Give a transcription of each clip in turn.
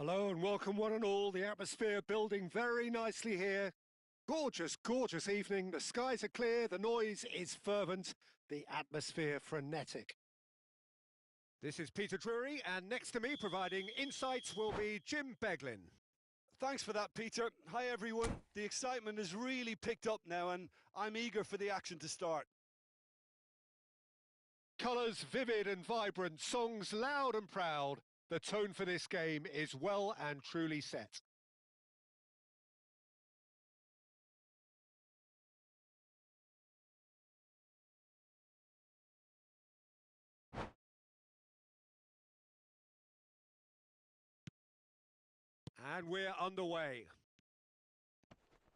Hello and welcome one and all. The atmosphere building very nicely here. Gorgeous, gorgeous evening. The skies are clear, the noise is fervent, the atmosphere frenetic. This is Peter Drury, and next to me providing insights will be Jim Beglin. Thanks for that, Peter. Hi, everyone. The excitement has really picked up now, and I'm eager for the action to start. Colours vivid and vibrant, songs loud and proud. The tone for this game is well and truly set. And we're underway.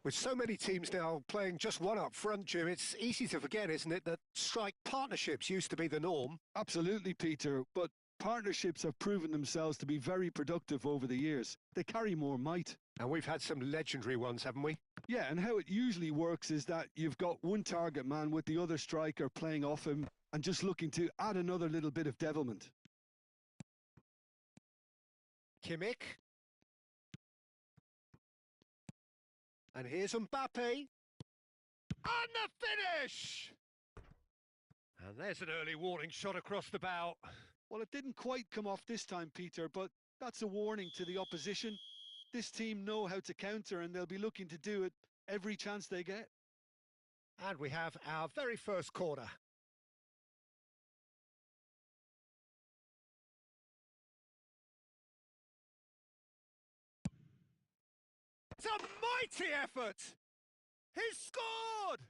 With so many teams now playing just one up front, Jim, it's easy to forget, isn't it, that strike partnerships used to be the norm. Absolutely, Peter, but partnerships have proven themselves to be very productive over the years. They carry more might. And we've had some legendary ones, haven't we? Yeah, and how it usually works is that you've got one target man with the other striker playing off him and just looking to add another little bit of devilment. Kimmich. And here's Mbappe. And the finish! And there's an early warning shot across the bow. Well, it didn't quite come off this time, Peter, but that's a warning to the opposition. This team know how to counter, and they'll be looking to do it every chance they get. And we have our very first corner. It's a mighty effort! He's scored!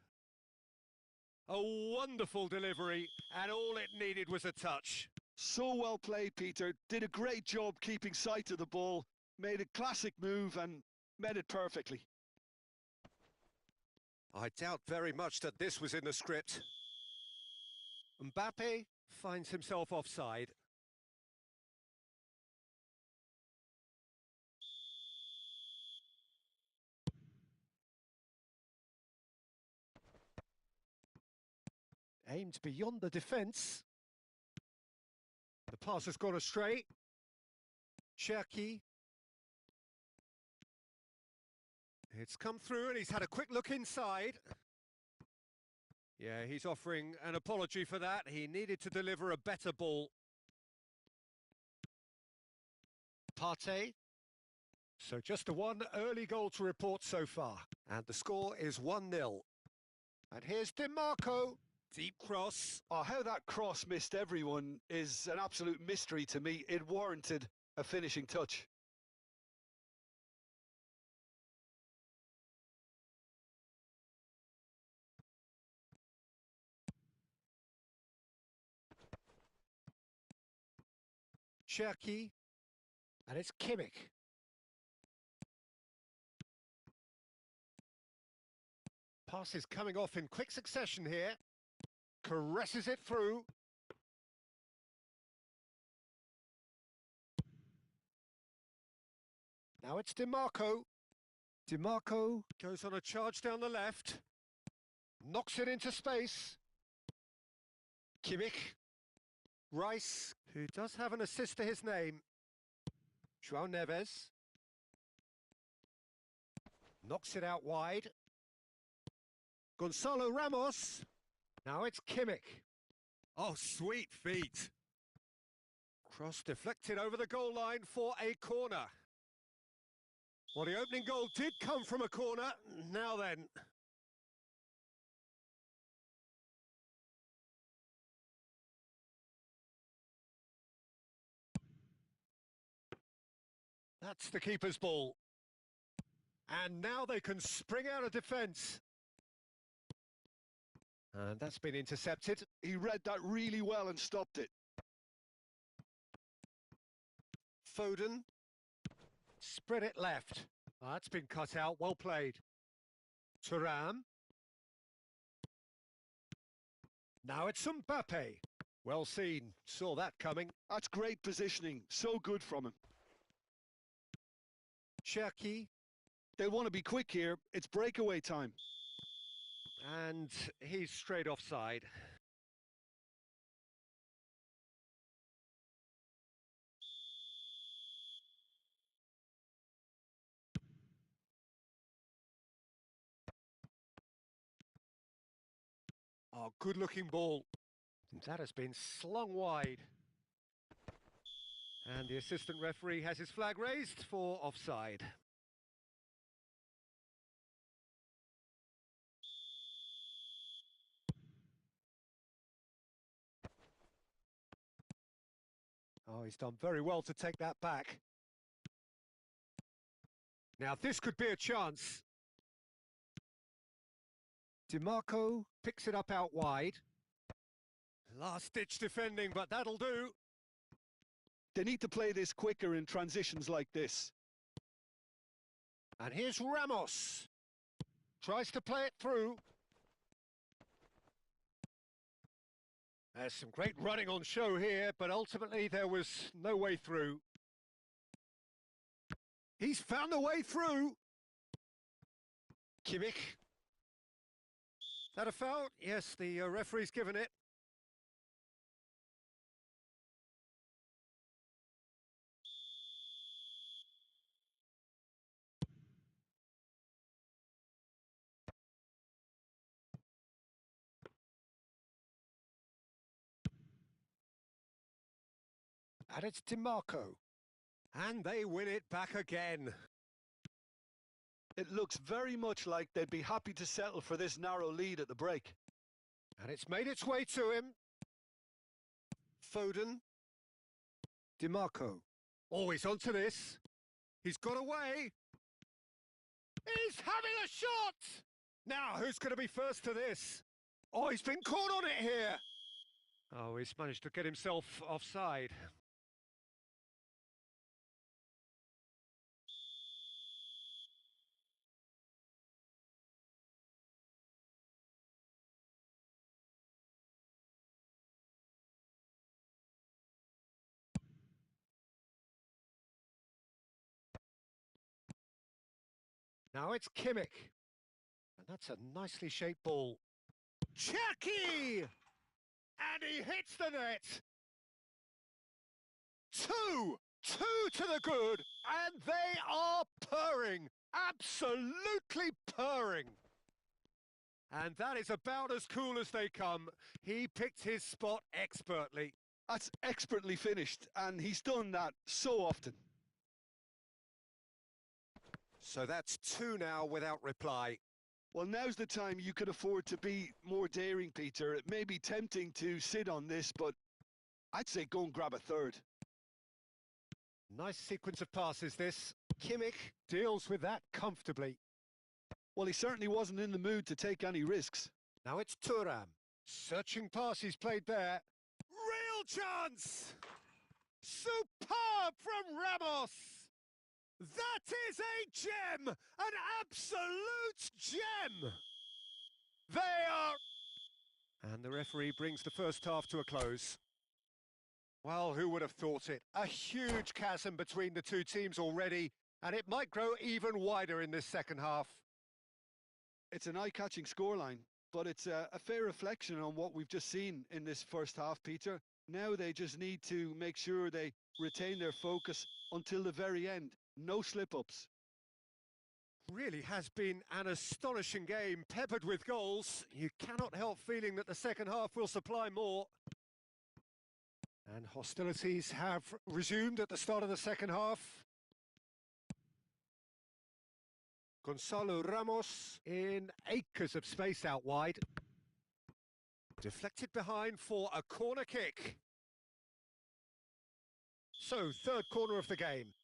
A wonderful delivery, and all it needed was a touch. So well played, Peter. Did a great job keeping sight of the ball, made a classic move and met it perfectly. I doubt very much that this was in the script. Mbappe finds himself offside. Aimed beyond the defence. The pass has gone astray. Cherki. It's come through and he's had a quick look inside. Yeah, he's offering an apology for that. He needed to deliver a better ball. Partey. So just the one early goal to report so far. And the score is 1-0. And here's DiMarco. Deep cross. Oh, how that cross missed everyone is an absolute mystery to me. It warranted a finishing touch. Cherki. And it's Kimmich. Pass is coming off in quick succession here. Caresses it through. Now it's DiMarco. DiMarco goes on a charge down the left. Knocks it into space. Kimmich. Rice, who does have an assist to his name. João Neves. Knocks it out wide. Gonzalo Ramos. Now it's Kimmich. Oh, sweet feet. Cross deflected over the goal line for a corner. Well, the opening goal did come from a corner. Now then. That's the keeper's ball. And now they can spring out of defence. And that's been intercepted. He read that really well and stopped it. Foden. Spread it left. That's been cut out. Well played. Thuram. Now it's Mbappe. Well seen. Saw that coming. That's great positioning. So good from him. Cherki. They'll want to be quick here. It's breakaway time. And he's straight offside. Oh, good-looking ball. That has been slung wide. And the assistant referee has his flag raised for offside. Oh, he's done very well to take that back. Now this could be a chance. DiMarco picks it up out wide. Last-ditch defending, but that'll do. They need to play this quicker in transitions like this. And here's Ramos. Tries to play it through. There's some great running on show here, but ultimately there was no way through. He's found a way through. Kimmich. That a foul? Yes, the referee's given it. And it's DiMarco. And they win it back again. It looks very much like they'd be happy to settle for this narrow lead at the break. And it's made its way to him. Foden. DiMarco. Oh, he's onto this. He's got away. He's having a shot! Now, who's going to be first to this? Oh, he's been caught on it here. Oh, he's managed to get himself offside. Now it's Kimmich. And that's a nicely shaped ball. Chucky! And he hits the net. Two to the good, and they are purring. Absolutely purring. And that is about as cool as they come. He picked his spot expertly. That's expertly finished, and he's done that so often. So that's two now without reply. Well, now's the time you can afford to be more daring, Peter. It may be tempting to sit on this, but I'd say go and grab a third. Nice sequence of passes, this. Kimmich deals with that comfortably. Well, he certainly wasn't in the mood to take any risks. Now it's Thuram. Searching pass he's played there. Real chance! Superb from Ramos! That is a gem! An absolute gem! They are... And the referee brings the first half to a close. Well, who would have thought it? A huge chasm between the two teams already, and it might grow even wider in this second half. It's an eye-catching scoreline, but it's a fair reflection on what we've just seen in this first half, Peter. Now they just need to make sure they retain their focus until the very end. No slip-ups. Really has been an astonishing game, peppered with goals. You cannot help feeling that the second half will supply more. And hostilities have resumed at the start of the second half. Gonzalo Ramos in acres of space out wide. Deflected behind for a corner kick. So, third corner of the game.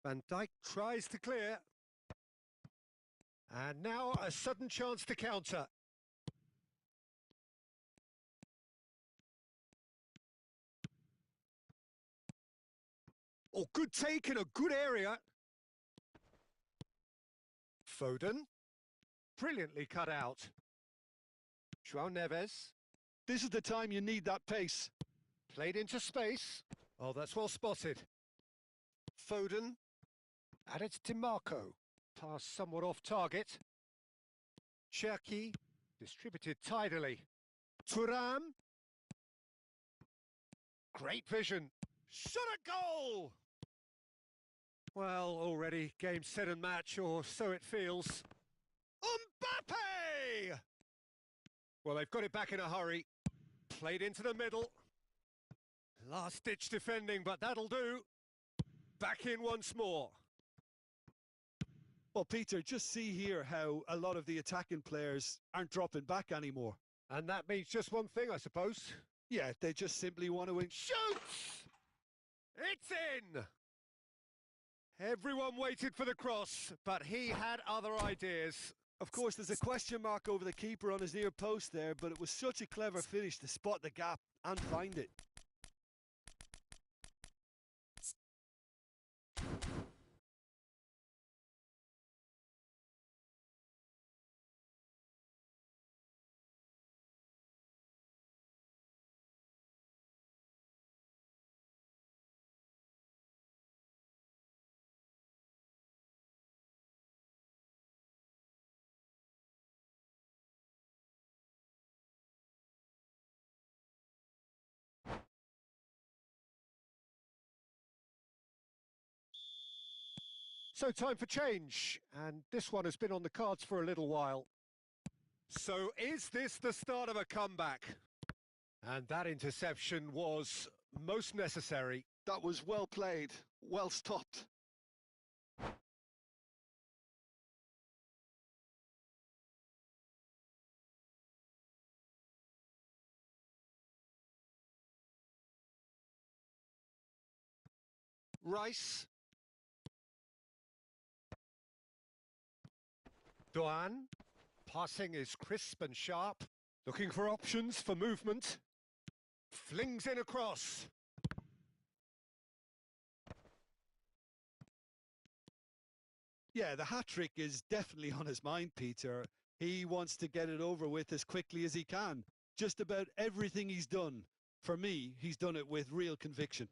Van Dijk tries to clear. And now a sudden chance to counter. Oh, good take in a good area. Foden. Brilliantly cut out. João Neves. This is the time you need that pace. Played into space. Oh, that's well spotted. Foden. And it's DiMarco. Pass somewhat off target. Cherki distributed tidily. Thuram. Great vision. Shot a goal! Well, already game, set and match, or so it feels. Mbappe! Well, they've got it back in a hurry. Played into the middle. Last-ditch defending, but that'll do. Back in once more. Well, Peter, just see here how a lot of the attacking players aren't dropping back anymore. And that means just one thing, I suppose. Yeah, they just simply want to win. Shoots! It's in! Everyone waited for the cross, but he had other ideas. Of course, there's a question mark over the keeper on his near post there, but it was such a clever finish to spot the gap and find it. So time for change, and this one has been on the cards for a little while. So is this the start of a comeback? And that interception was most necessary. That was well played, well stopped. Rice. Doan. Passing is crisp and sharp. Looking for options for movement. Flings in across. Yeah, the hat-trick is definitely on his mind, Peter. He wants to get it over with as quickly as he can. Just about everything he's done, for me, he's done it with real conviction.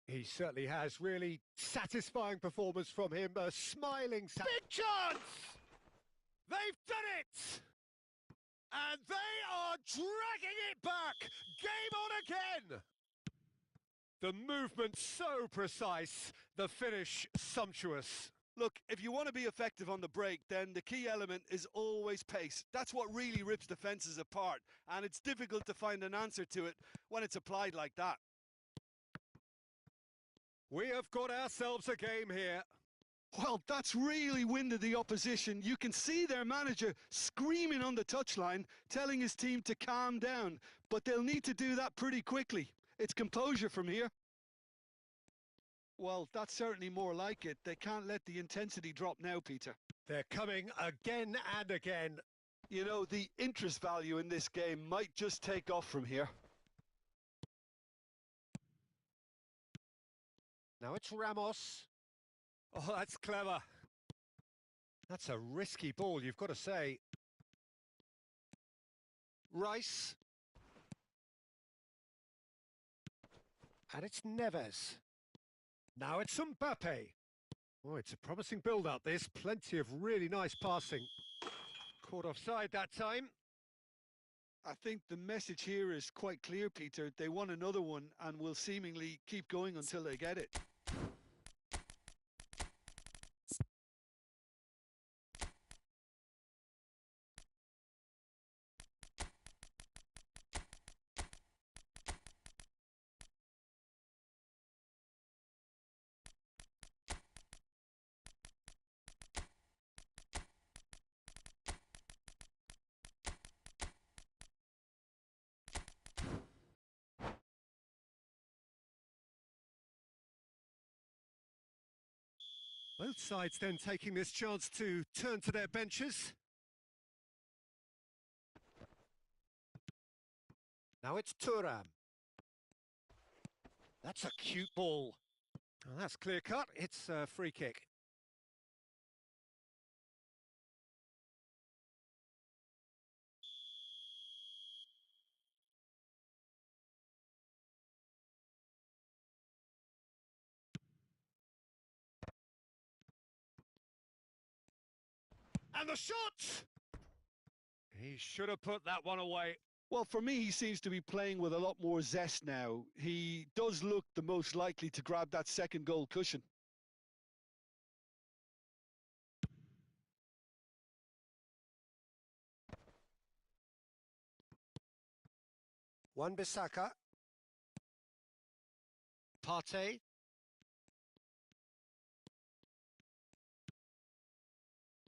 He certainly has. Really satisfying performance from him. A smiling... Big chance! They've done it! And they are dragging it back! Game on again! The movement so precise, the finish sumptuous. Look, if you want to be effective on the break, then the key element is always pace. That's what really rips defences apart, and it's difficult to find an answer to it when it's applied like that. We have got ourselves a game here. Well, that's really winded the opposition. You can see their manager screaming on the touchline, telling his team to calm down, but they'll need to do that pretty quickly. It's composure from here. Well, that's certainly more like it. They can't let the intensity drop now, Peter. They're coming again and again. You know, the interest value in this game might just take off from here. Now it's Ramos. Oh, that's clever. That's a risky ball, you've got to say. Rice. And it's Neves. Now it's Mbappe. Oh, it's a promising build-up, this. Plenty of really nice passing. Caught offside that time. I think the message here is quite clear, Peter. They want another one and will seemingly keep going until they get it. Both sides then taking this chance to turn to their benches. Now it's Thuram. That's a cute ball. Oh, that's clear cut. It's a free kick. And the shot! He should have put that one away. Well, for me, he seems to be playing with a lot more zest now. He does look the most likely to grab that second goal cushion. Wan-Bissaka. Partey.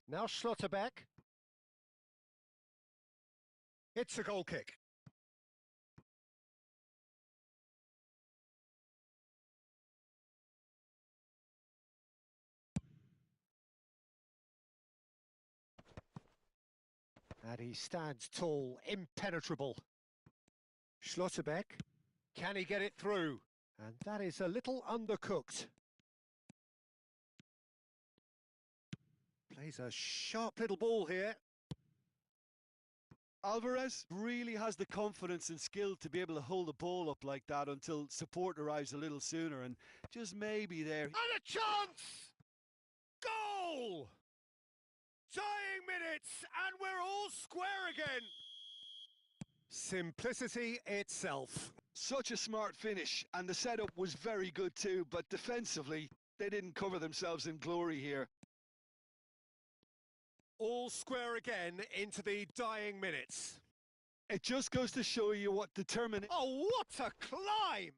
Now Schlotterbeck. It's a goal kick. And he stands tall, impenetrable. Schlotterbeck. Can he get it through? And that is a little undercooked. Plays a sharp little ball here. Alvarez really has the confidence and skill to be able to hold the ball up like that until support arrives a little sooner, and just maybe there. And a chance! Goal! Dying minutes, and we're all square again. Simplicity itself. Such a smart finish, and the setup was very good too, but defensively, they didn't cover themselves in glory here. All square again into the dying minutes. It just goes to show you what determination. Oh, what a climb!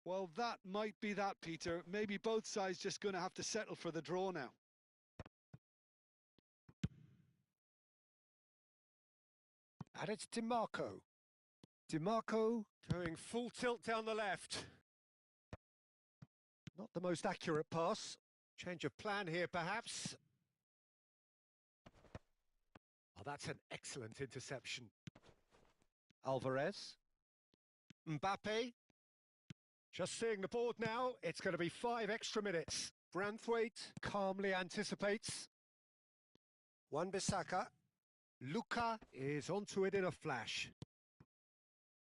Well, that might be that, Peter. Maybe both sides just going to have to settle for the draw now. And it's DiMarco. DiMarco going full tilt down the left. Not the most accurate pass. Change of plan here, perhaps. Oh, that's an excellent interception. Alvarez. Mbappe. Just seeing the board now, it's going to be 5 extra minutes. Branthwaite calmly anticipates. Wan-Bissaka. Luka is onto it in a flash.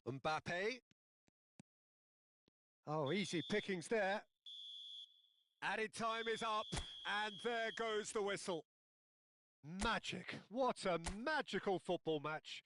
Mbappe. Oh, easy pickings there. Added time is up, and there goes the whistle. Magic. What a magical football match.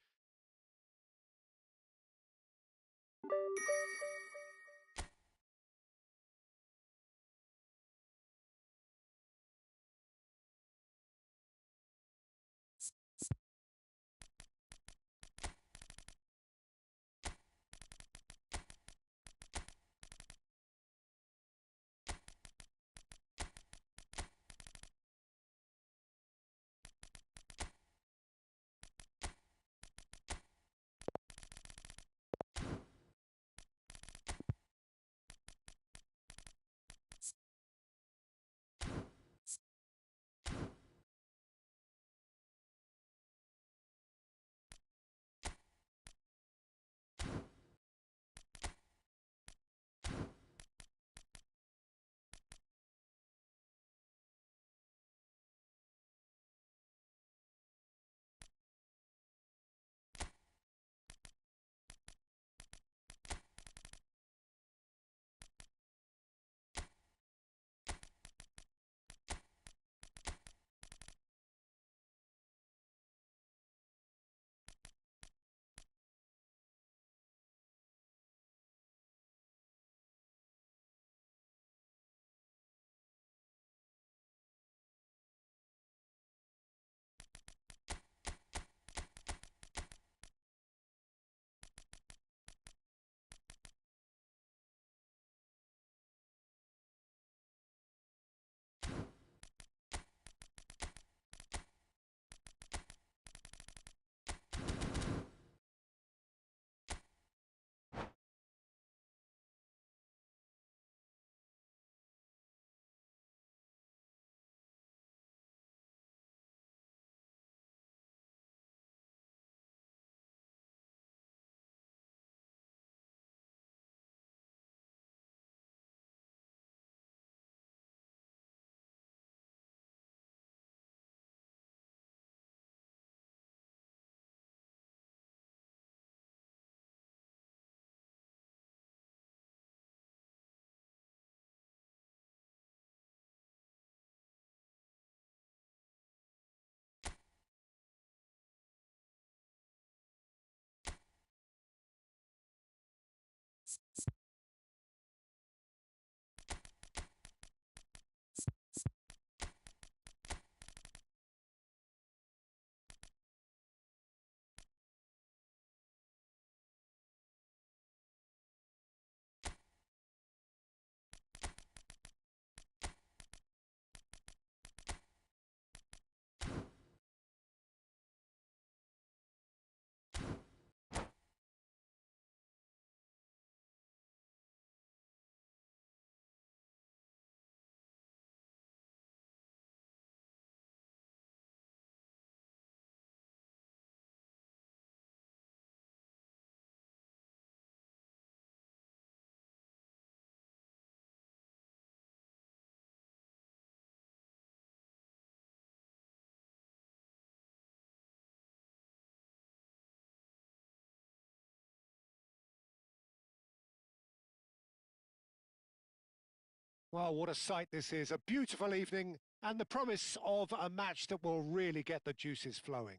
Well, what a sight this is. A beautiful evening and the promise of a match that will really get the juices flowing.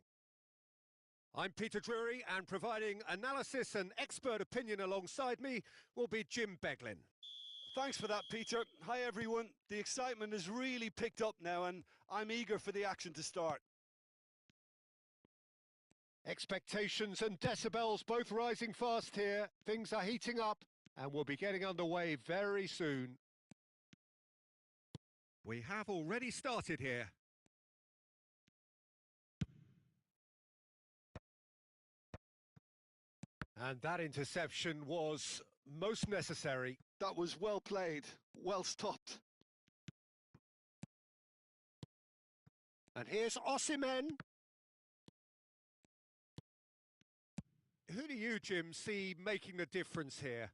I'm Peter Drury, and providing analysis and expert opinion alongside me will be Jim Beglin. Thanks for that, Peter. Hi, everyone. The excitement has really picked up now, and I'm eager for the action to start. Expectations and decibels both rising fast here. Things are heating up and we'll be getting underway very soon. We have already started here. And that interception was most necessary. That was well played, well stopped. And here's Osimhen. Who do you, Jim, see making the difference here?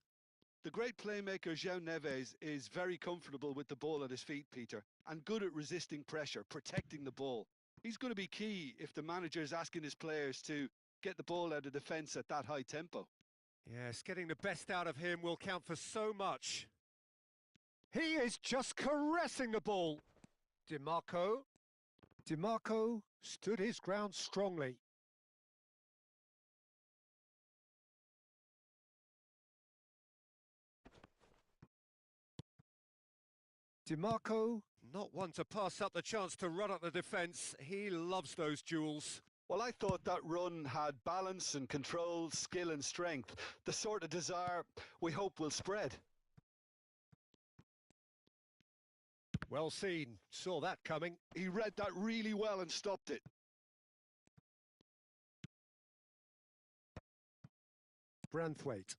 The great playmaker João Neves is very comfortable with the ball at his feet, Peter, and good at resisting pressure, protecting the ball. He's going to be key if the manager is asking his players to get the ball out of defence at that high tempo. Yes, getting the best out of him will count for so much. He is just caressing the ball. DiMarco stood his ground strongly. DiMarco, not one to pass up the chance to run at the defence. He loves those duels. Well, I thought that run had balance and control, skill and strength. The sort of desire we hope will spread. Well seen. Saw that coming. He read that really well and stopped it. Branthwaite.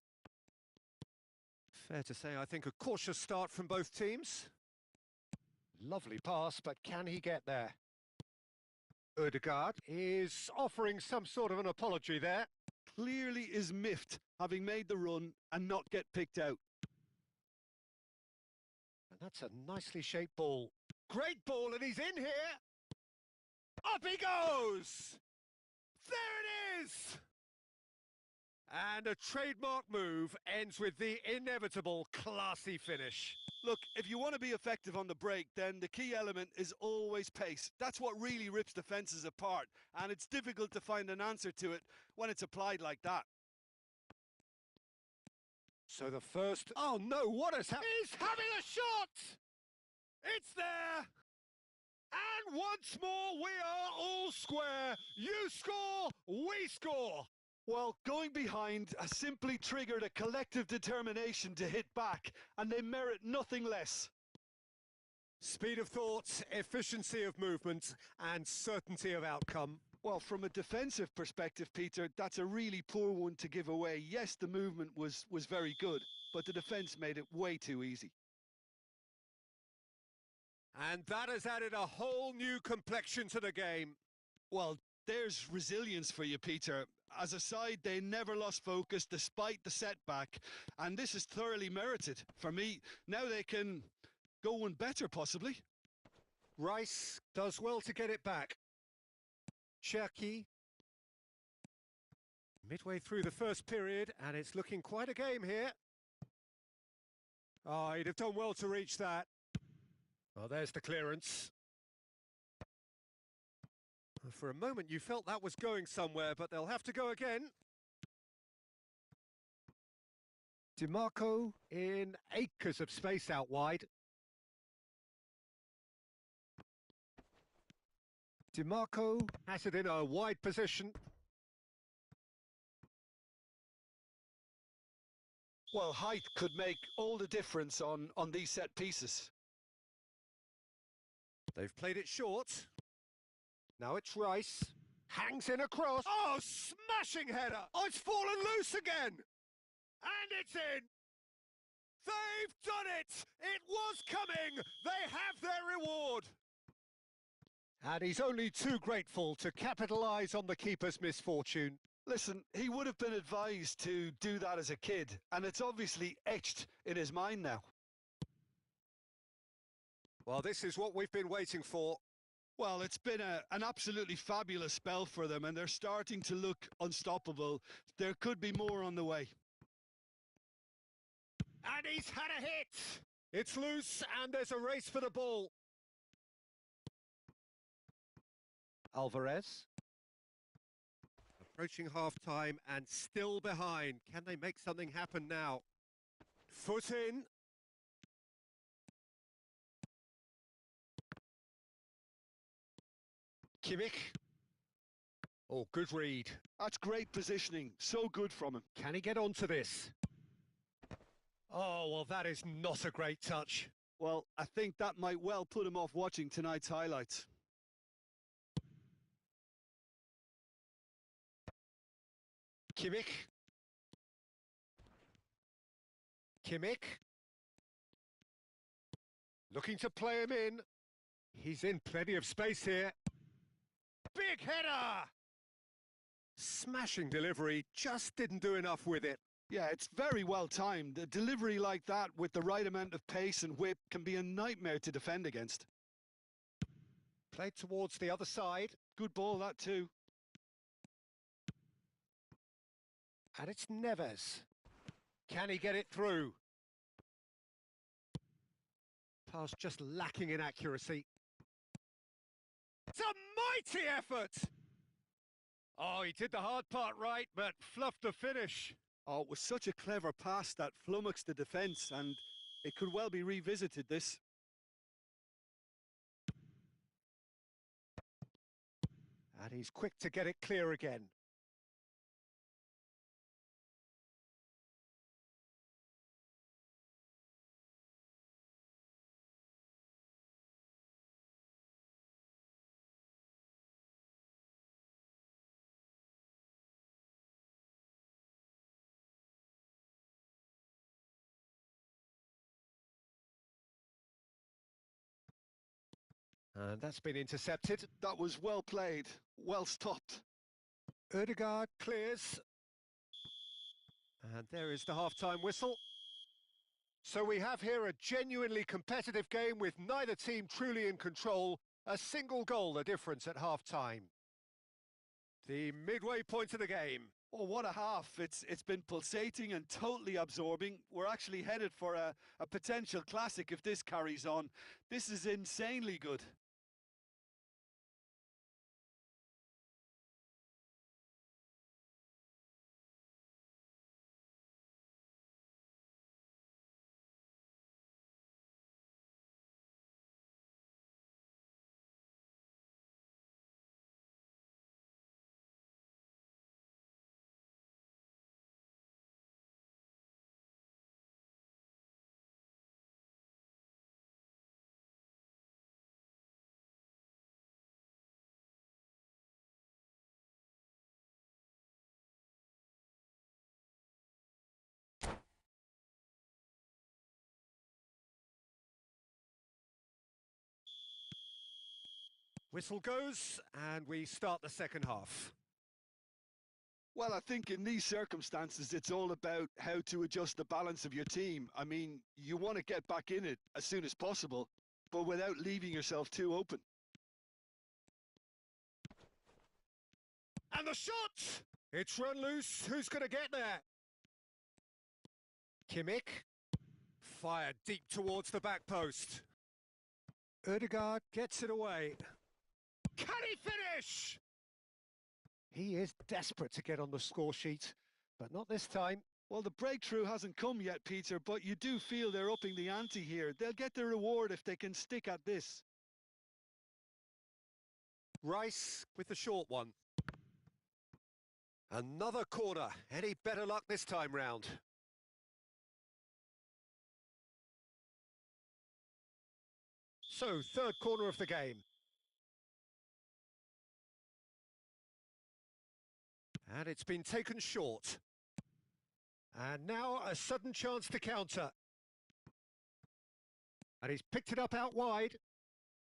Fair to say, I think a cautious start from both teams. Lovely pass, but can he get there? Ødegaard is offering some sort of an apology there. Clearly is miffed, having made the run and not get picked out. And that's a nicely shaped ball. Great ball, and he's in here. Up he goes! There it is! And a trademark move ends with the inevitable classy finish. Look, if you want to be effective on the break, then the key element is always pace. That's what really rips defences apart, and it's difficult to find an answer to it when it's applied like that. So the first... Oh no, what has happened? He's having a shot! It's there! And once more, we are all square. You score, we score. Well, going behind has simply triggered a collective determination to hit back, and they merit nothing less. Speed of thought, efficiency of movement, and certainty of outcome. Well, from a defensive perspective, Peter, that's a really poor one to give away. Yes, the movement was very good, but the defence made it way too easy. And that has added a whole new complexion to the game. Well, there's resilience for you, Peter. As a side, they never lost focus despite the setback, and this is thoroughly merited. For me, now they can go one better, possibly. Rice does well to get it back. Cherki. Midway through the first period, and it's looking quite a game here. Oh, he'd have done well to reach that. Well, there's the clearance. For a moment you felt that was going somewhere, but they'll have to go again. DiMarco in acres of space out wide. DiMarco has it in a wide position. Well, height could make all the difference on these set pieces. They've played it short. Now it's Rice. Hangs in across. Oh, smashing header! Oh, it's fallen loose again! And it's in! They've done it! It was coming! They have their reward! And he's only too grateful to capitalise on the keeper's misfortune. Listen, he would have been advised to do that as a kid, and it's obviously etched in his mind now. Well, this is what we've been waiting for. Well, it's been an absolutely fabulous spell for them, and they're starting to look unstoppable. There could be more on the way. And he's had a hit! It's loose, and there's a race for the ball. Alvarez. Approaching half-time and still behind. Can they make something happen now? Foot in. Kimmich. Oh, good read. That's great positioning. So good from him. Can he get onto this? Oh, well, that is not a great touch. Well, I think that might well put him off watching tonight's highlights. Kimmich. Kimmich. Looking to play him in. He's in plenty of space here. Big header! Smashing delivery, just didn't do enough with it. Yeah, it's very well timed. A delivery like that with the right amount of pace and whip can be a nightmare to defend against. Played towards the other side. Good ball, that too. And it's Neves. Can he get it through? Pass just lacking in accuracy. It's a mighty effort! Oh, he did the hard part right, but fluffed the finish. Oh, it was such a clever pass that flummoxed the defence, and it could well be revisited, this. And he's quick to get it clear again. And that's been intercepted. That was well played, well stopped. Ødegaard clears. And there is the half-time whistle. So we have here a genuinely competitive game with neither team truly in control. A single goal the difference at half-time. The midway point of the game. Oh, what a half. It's been pulsating and totally absorbing. We're actually headed for a potential classic if this carries on. This is insanely good. Whistle goes, and we start the second half. Well, I think in these circumstances, it's all about how to adjust the balance of your team. I mean, you want to get back in it as soon as possible, but without leaving yourself too open. And the shot! It's run loose. Who's going to get there? Kimmich. Fired deep towards the back post. Ødegaard gets it away. Can he finish? He is desperate to get on the score sheet, but not this time. Well, the breakthrough hasn't come yet, Peter, but you do feel they're upping the ante here. They'll get their reward if they can stick at this. Rice with the short one. Another corner. Any better luck this time round? So, third corner of the game. And it's been taken short. And now a sudden chance to counter. And he's picked it up out wide.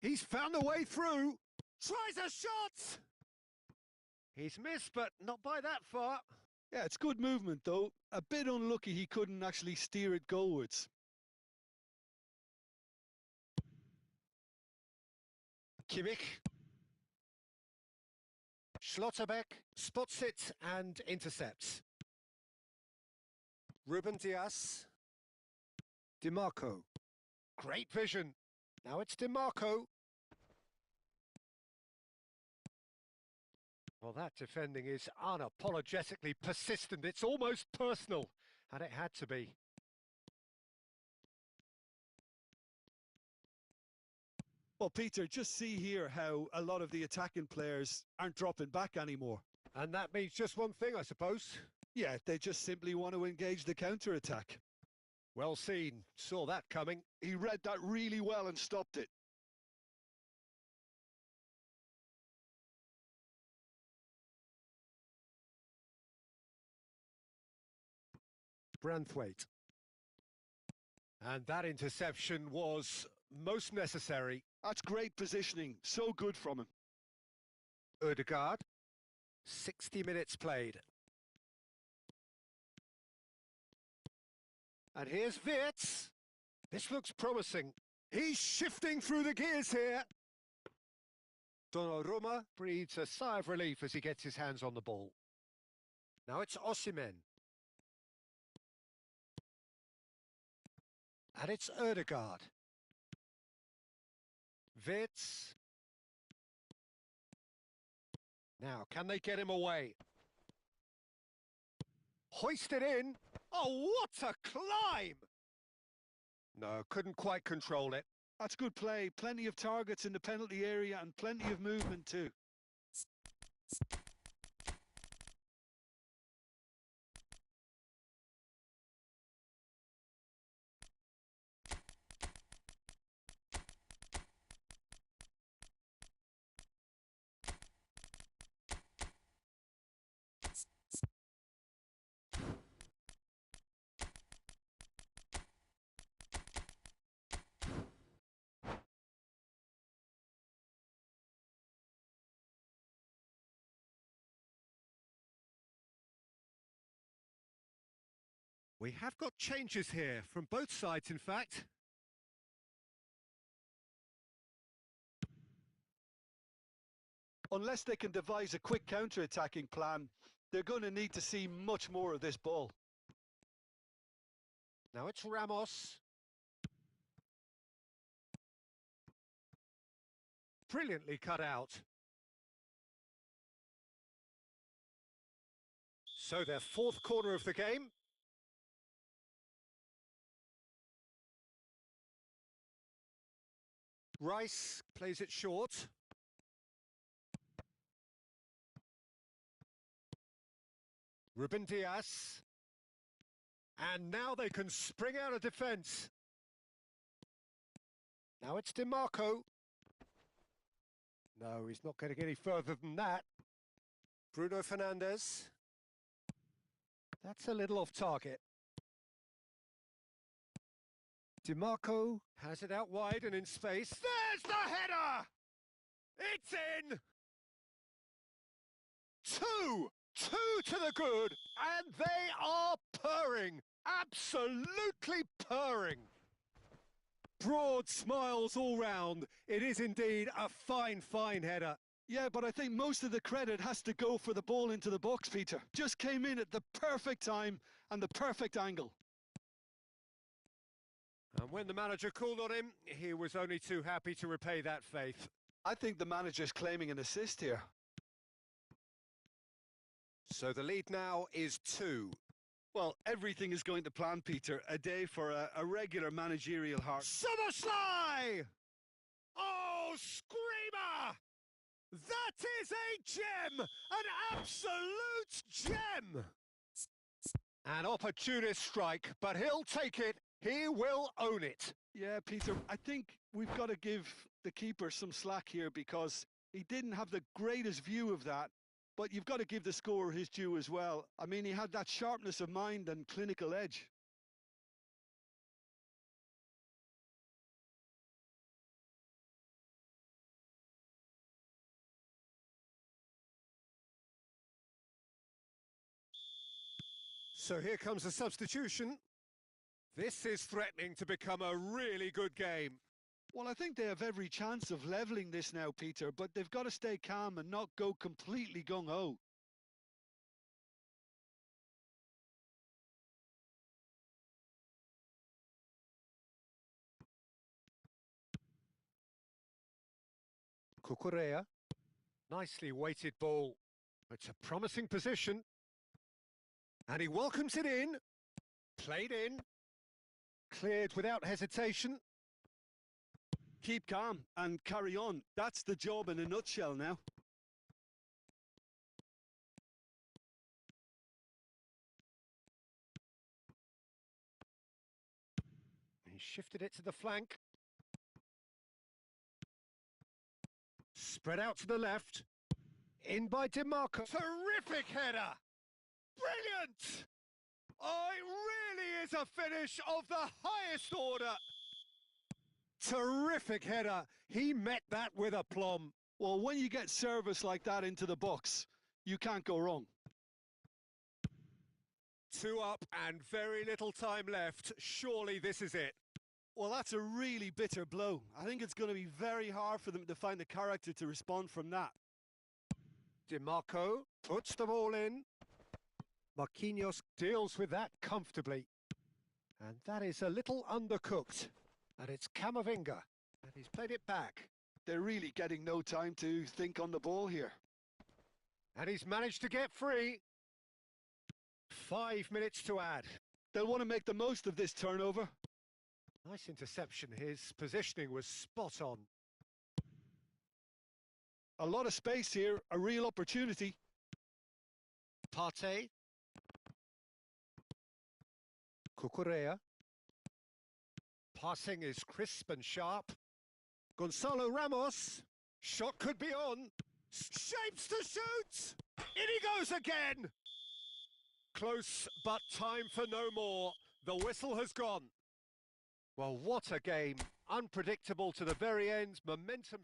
He's found the way through. Tries a shot! He's missed, but not by that far. Yeah, it's good movement, though. A bit unlucky he couldn't actually steer it goalwards. Kimmich. Schlotterbeck spots it and intercepts. Ruben Diaz. DiMarco. Great vision. Now it's DiMarco. Well, that defending is unapologetically persistent. It's almost personal, and it had to be. Well, Peter, just see here how a lot of the attacking players aren't dropping back anymore. And that means just one thing, I suppose. Yeah, they just simply want to engage the counter-attack. Well seen. Saw that coming. He read that really well and stopped it. Branthwaite. And that interception was most necessary. That's great positioning. So good from him. Ødegaard. 60 minutes played. And here's Wirtz. This looks promising. He's shifting through the gears here. Donnarumma breathes a sigh of relief as he gets his hands on the ball. Now it's Osimhen. And it's Ødegaard. Wirtz. Now, can they get him away? Hoisted in. Oh, what a climb! No, couldn't quite control it. That's good play. Plenty of targets in the penalty area and plenty of movement too. We have got changes here, from both sides in fact. Unless they can devise a quick counter-attacking plan, they're going to need to see much more of this ball. Now it's Ramos. Brilliantly cut out. So their fourth corner of the game. Rice plays it short. Ruben Diaz. And now they can spring out of defence. Now it's DiMarco. No, he's not getting any further than that. Bruno Fernandes. That's a little off target. DiMarco has it out wide and in space. There's the header! It's in! Two to the good, and they are purring, absolutely purring. Broad smiles all round. It is indeed a fine, fine header. Yeah, but I think most of the credit has to go for the ball into the box, Peter. Just came in at the perfect time and the perfect angle. And when the manager called on him, he was only too happy to repay that faith. I think the manager's claiming an assist here. So the lead now is 2. Well, everything is going to plan, Peter. A day for a regular managerial heart. SummerSly! Oh, screamer! That is a gem! An absolute gem! An opportunist strike, but he'll take it. He will own it. Yeah, Peter, I think we've got to give the keeper some slack here because he didn't have the greatest view of that. But you've got to give the scorer his due as well. I mean, he had that sharpness of mind and clinical edge. So here comes a substitution. This is threatening to become a really good game. Well, I think they have every chance of levelling this now, Peter, but they've got to stay calm and not go completely gung-ho. Cucurella. Nicely weighted ball. It's a promising position. And he welcomes it in. Played in. Cleared without hesitation. Keep calm and carry on. That's the job in a nutshell now. He shifted it to the flank. Spread out to the left. In by DeMarco. Terrific header! Brilliant! Oh, it really is a finish of the highest order. Terrific header. He met that with aplomb. Well, when you get service like that into the box, you can't go wrong. 2 up and very little time left. Surely this is it. Well, that's a really bitter blow. I think it's going to be very hard for them to find the character to respond from that. DeMarco puts the ball in. Marquinhos deals with that comfortably. And that is a little undercooked. And it's Camavinga. And he's played it back. They're really getting no time to think on the ball here. And he's managed to get free. 5 minutes to add. They'll want to make the most of this turnover. Nice interception. His positioning was spot on. A lot of space here, a real opportunity. Partey. Cucurella. Passing is crisp and sharp. Gonzalo Ramos. Shot could be on. Shapes to shoot! In he goes again! Close, but time for no more. The whistle has gone. Well, what a game. Unpredictable to the very end. Momentum.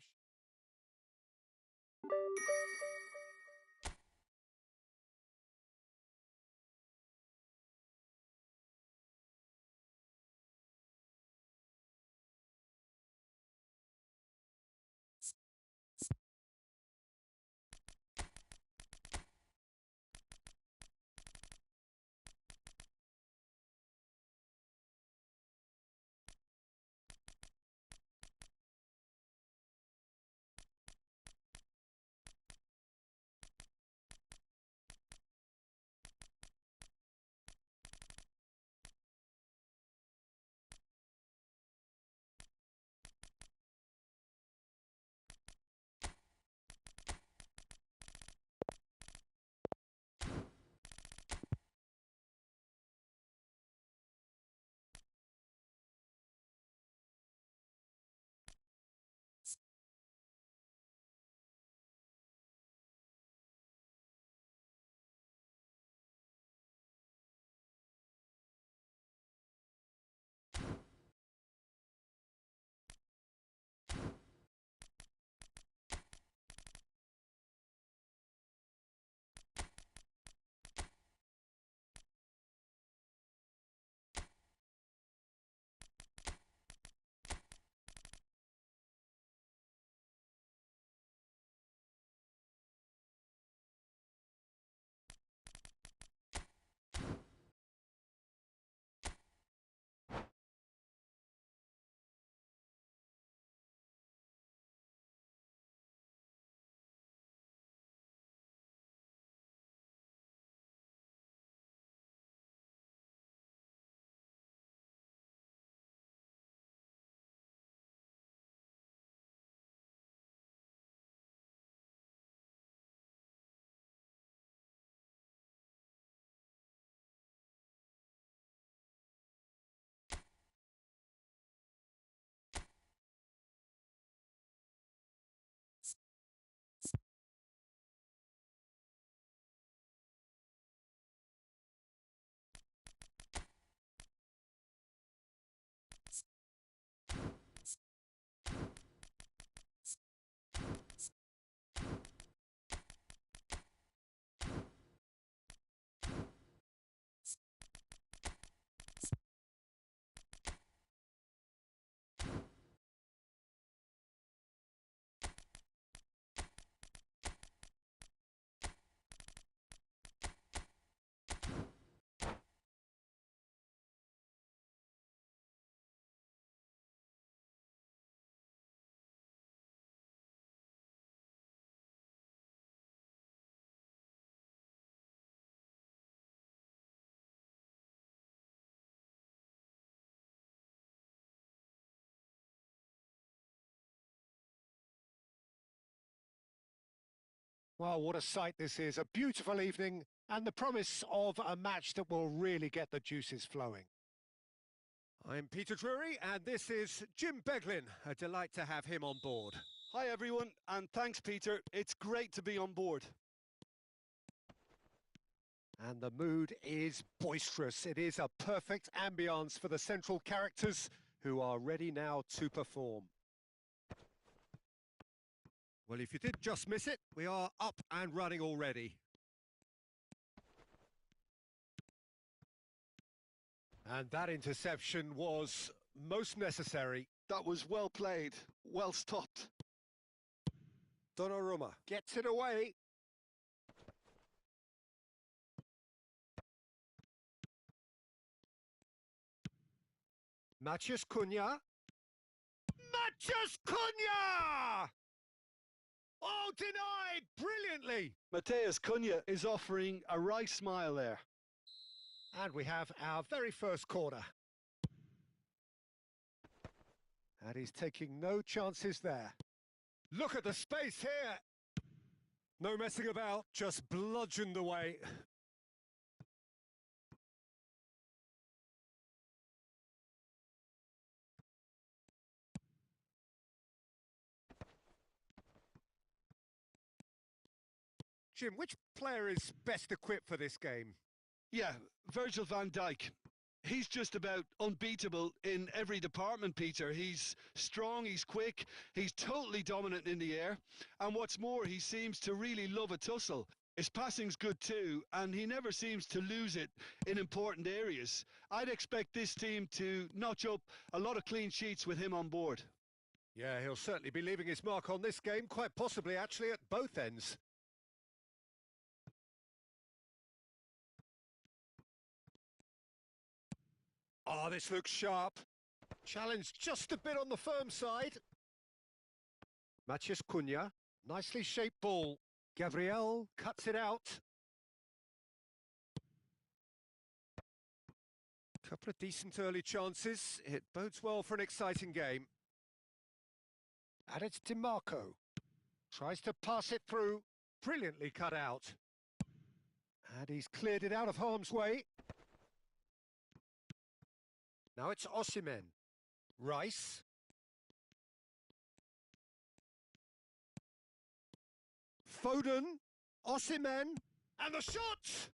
Well, what a sight this is. A beautiful evening and the promise of a match that will really get the juices flowing. I'm Peter Drury, and this is Jim Beglin. A delight to have him on board. Hi everyone, and thanks Peter. It's great to be on board. And the mood is boisterous. It is a perfect ambience for the central characters who are ready now to perform. Well, if you did just miss it, we are up and running already. And that interception was most necessary. That was well played, well stopped. Donnarumma gets it away. Matheus Cunha. Matheus Cunha! Oh, denied brilliantly. Matheus Cunha is offering a right smile there. And we have our very first corner. And he's taking no chances there. Look at the space here. No messing about, just bludgeoned away. Jim, which player is best equipped for this game? Yeah, Virgil van Dijk. He's just about unbeatable in every department, Peter. He's strong, he's quick, he's totally dominant in the air. And what's more, he seems to really love a tussle. His passing's good too, and he never seems to lose it in important areas. I'd expect this team to notch up a lot of clean sheets with him on board. Yeah, he'll certainly be leaving his mark on this game, quite possibly actually at both ends. Oh, this looks sharp. Challenge just a bit on the firm side. Matheus Cunha, nicely shaped ball. Gabriel cuts it out. Couple of decent early chances. It bodes well for an exciting game. And it's DiMarco. Tries to pass it through. Brilliantly cut out. And he's cleared it out of harm's way. Now it's Osimhen. Rice. Foden. Osimhen. And the shot!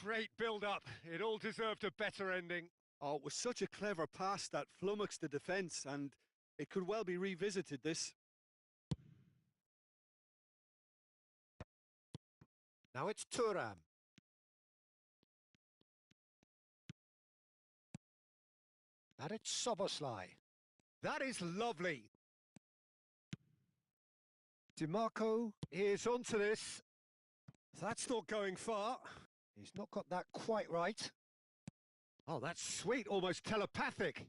Great build-up. It all deserved a better ending. Oh, it was such a clever pass that flummoxed the defence, and it could well be revisited, this. Now it's Thuram. And it's Szoboszlai. That is lovely. DiMarco is onto this. That's not going far. He's not got that quite right. Oh, that's sweet, almost telepathic.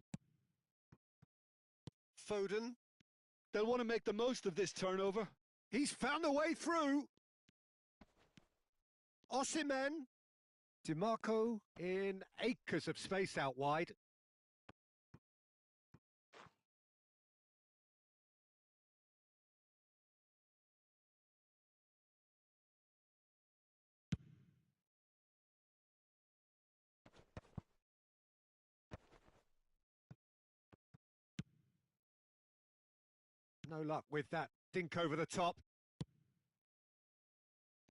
Foden. They'll want to make the most of this turnover. He's found a way through. Osimhen. DiMarco in acres of space out wide. No luck with that dink over the top.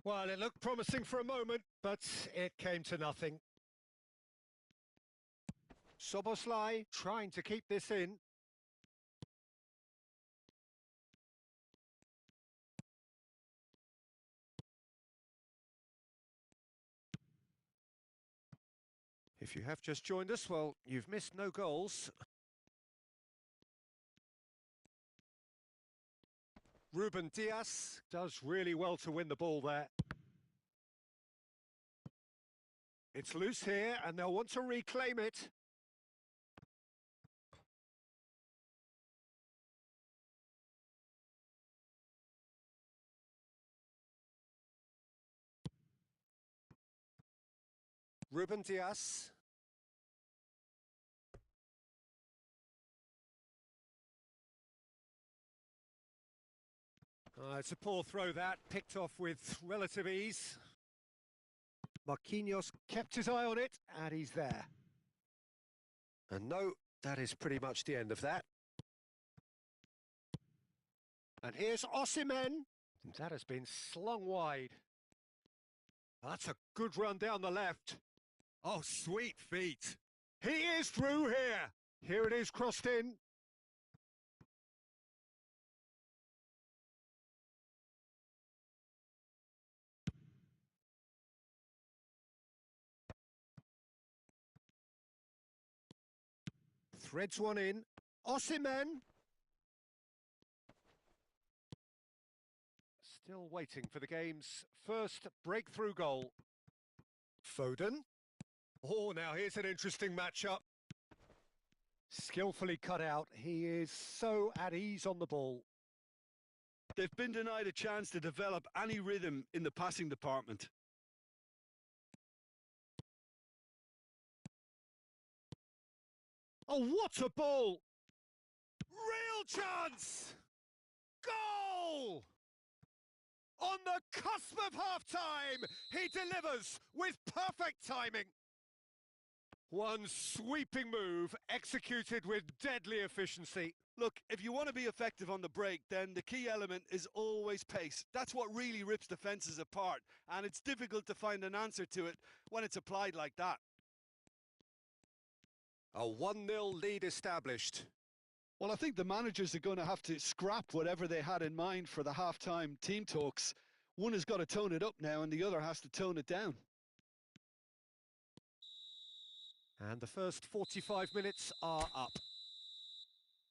Well, it looked promising for a moment, but it came to nothing. Szoboszlai trying to keep this in. If you have just joined us, well, you've missed no goals. Ruben Dias does really well to win the ball there. It's loose here, and they'll want to reclaim it. Ruben Dias. It's a poor throw that, picked off with relative ease. Marquinhos kept his eye on it, and he's there. And no, that is pretty much the end of that. And here's Osimhen. That has been slung wide. That's a good run down the left. Oh, sweet feet. He is through here. Here it is, crossed in. Threads one in. Osimhen. Still waiting for the game's first breakthrough goal. Foden. Oh, now here's an interesting matchup. Skillfully cut out. He is so at ease on the ball. They've been denied a chance to develop any rhythm in the passing department. Oh, what a ball! Real chance! Goal! On the cusp of half-time, he delivers with perfect timing. One sweeping move, executed with deadly efficiency. Look, if you want to be effective on the break, then the key element is always pace. That's what really rips defences apart, and it's difficult to find an answer to it when it's applied like that. A 1-0 lead established. Well, I think the managers are going to have to scrap whatever they had in mind for the half-time team talks. One has got to tone it up now, and the other has to tone it down. And the first 45 minutes are up.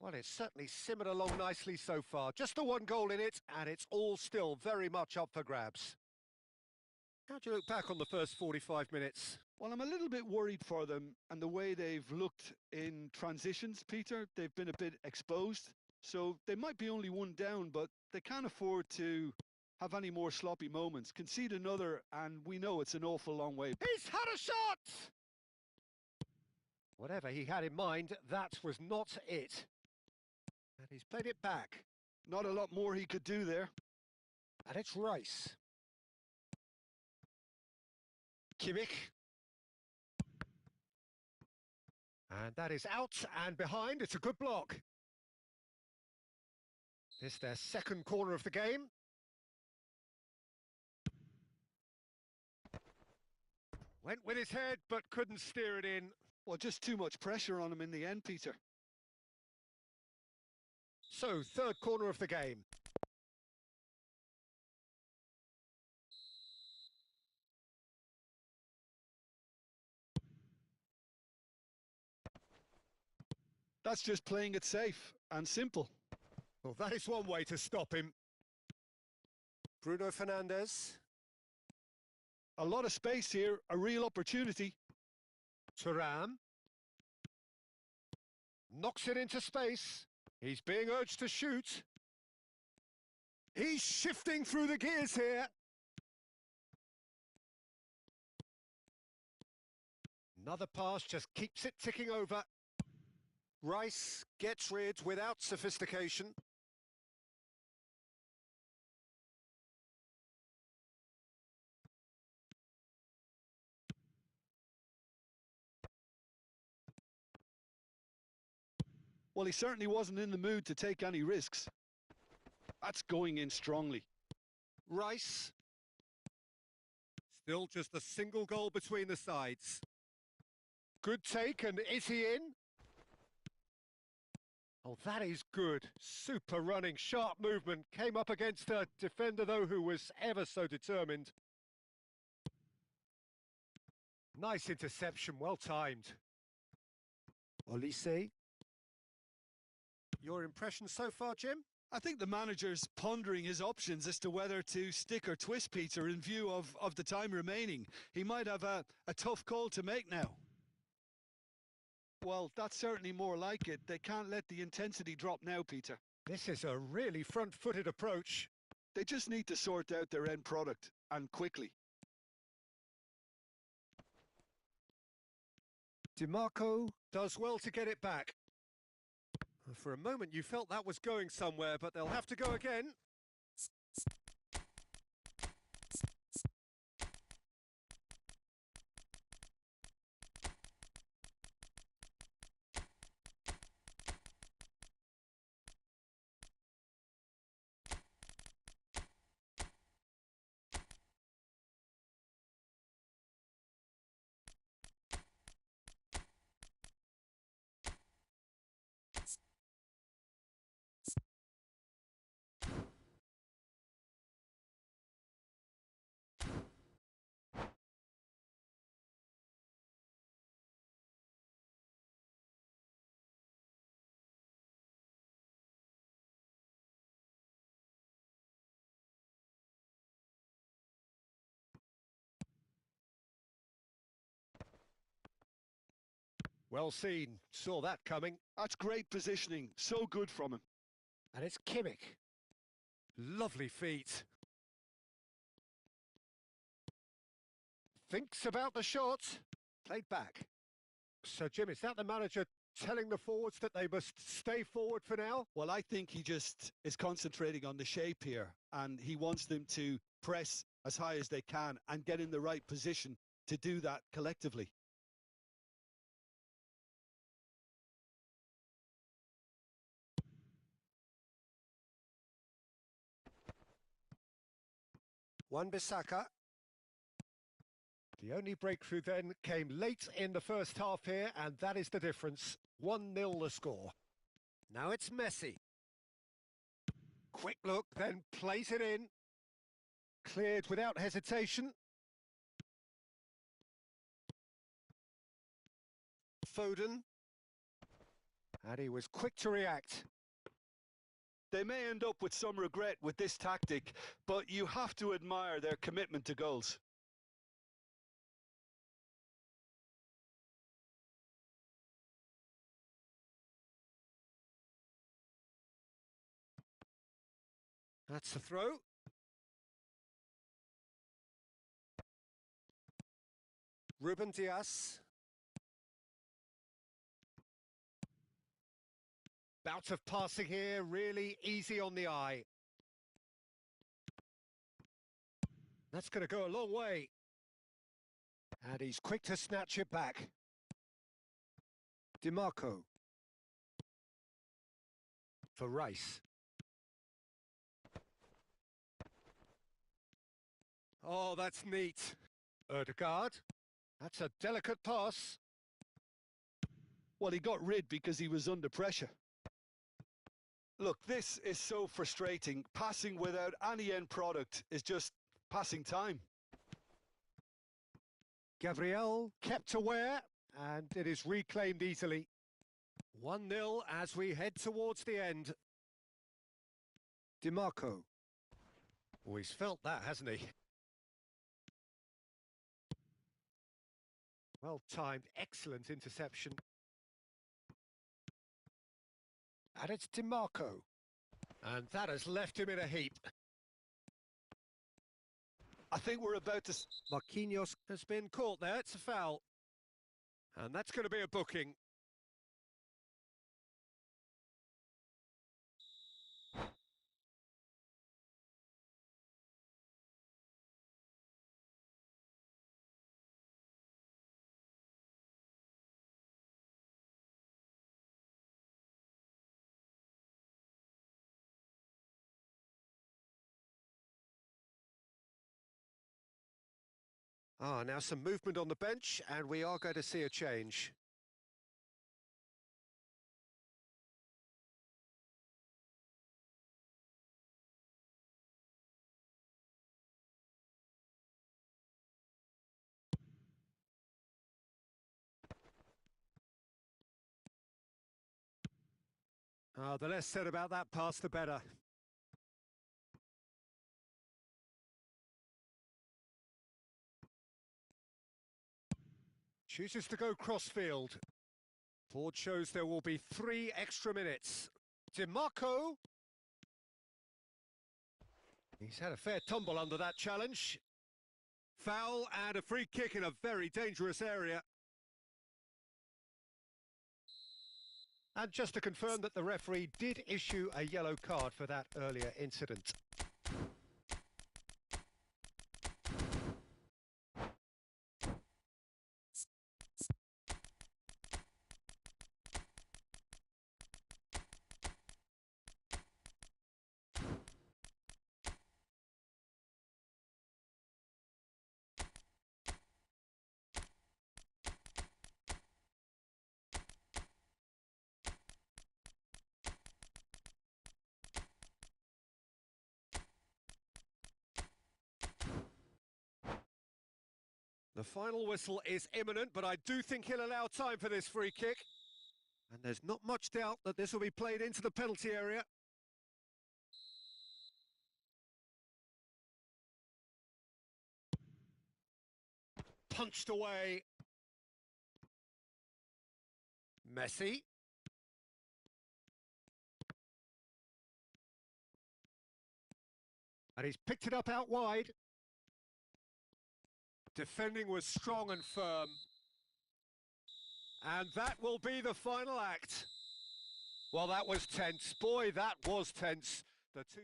Well, it's certainly simmered along nicely so far. Just the one goal in it, and it's all still very much up for grabs. How do you look back on the first 45 minutes? Well, I'm a little bit worried for them and the way they've looked in transitions, Peter. They've been a bit exposed, so they might be only one down, but they can't afford to have any more sloppy moments. Concede another, and we know it's an awful long way. He's had a shot! Whatever he had in mind, that was not it. And he's played it back. Not a lot more he could do there. And it's Rice. Kimmich. And that is out and behind. It's a good block. This their second corner of the game. Went with his head, but couldn't steer it in. Well, just too much pressure on him in the end, Peter. So, third corner of the game. That's just playing it safe and simple. Well, that is one way to stop him. Bruno Fernandes. A lot of space here, a real opportunity. Thuram. Knocks it into space. He's being urged to shoot. He's shifting through the gears here. Another pass just keeps it ticking over. Rice gets rid without sophistication. Well, he certainly wasn't in the mood to take any risks. That's going in strongly. Rice. Still just a single goal between the sides. Good take, and is he in? Oh, that is good. Super running, sharp movement. Came up against a defender, though, who was ever so determined. Nice interception, well timed. Olise. Your impression so far, Jim? I think the manager's pondering his options as to whether to stick or twist Peter in view of the time remaining. He might have a tough call to make now. Well, that's certainly more like it. They can't let the intensity drop now, Peter. This is a really front-footed approach. They just need to sort out their end product, and quickly. DiMarco does well to get it back. For a moment you felt that was going somewhere, but they'll have to go again. Well seen, saw that coming. That's great positioning, so good from him. And it's Kimmich. Lovely feet. Thinks about the shot. Played back. So, Jim, is that the manager telling the forwards that they must stay forward for now? Well, I think he just is concentrating on the shape here, and he wants them to press as high as they can and get in the right position to do that collectively. Wan-Bissaka. The only breakthrough then came late in the first half here, and that is the difference. 1-0 the score. Now it's Messi. Quick look, then plays it in. Cleared without hesitation. Foden. And he was quick to react. They may end up with some regret with this tactic, but you have to admire their commitment to goals. That's the throw. Ruben Dias. Bout of passing here, really easy on the eye. That's going to go a long way. And he's quick to snatch it back. DiMarco. For Rice. Oh, that's neat. Ødegaard. That's a delicate pass. Well, he got rid because he was under pressure. Look, this is so frustrating. Passing without any end product is just passing time. Gabriel kept aware, and it is reclaimed easily. 1-0 as we head towards the end. DiMarco. Oh, he's felt that, hasn't he? Well timed, excellent interception. And it's DiMarco. And that has left him in a heap. I think we're about to... Marquinhos has been caught there, it's a foul. And that's going to be a booking. Now some movement on the bench, and we are going to see a change. The less said about that pass, the better. Chooses to go crossfield. Board shows there will be 3 extra minutes. DiMarco. He's had a fair tumble under that challenge. Foul and a free kick in a very dangerous area. And just to confirm that the referee did issue a yellow card for that earlier incident. The final whistle is imminent, but I do think he'll allow time for this free kick. And there's not much doubt that this will be played into the penalty area. Punched away. Messi. And he's picked it up out wide. Defending was strong and firm. And that will be the final act. Well, that was tense. Boy, that was tense. The two...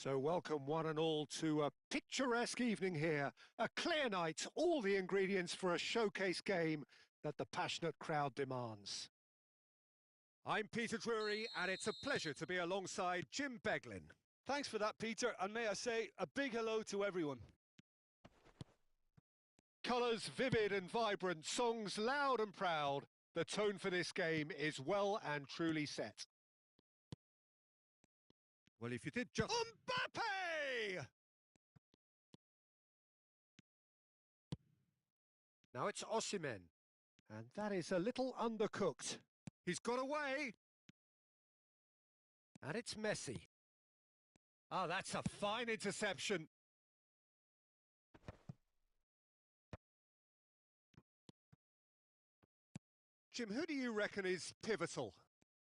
So welcome one and all to a picturesque evening here. A clear night, all the ingredients for a showcase game that the passionate crowd demands. I'm Peter Drury, and it's a pleasure to be alongside Jim Beglin. Thanks for that, Peter, and may I say a big hello to everyone. Colours vivid and vibrant, songs loud and proud. The tone for this game is well and truly set. Well, if you did just... Mbappe! Now it's Osimhen, and that is a little undercooked. He's got away. And it's Messi. Ah, that's a fine interception. Jim, who do you reckon is pivotal?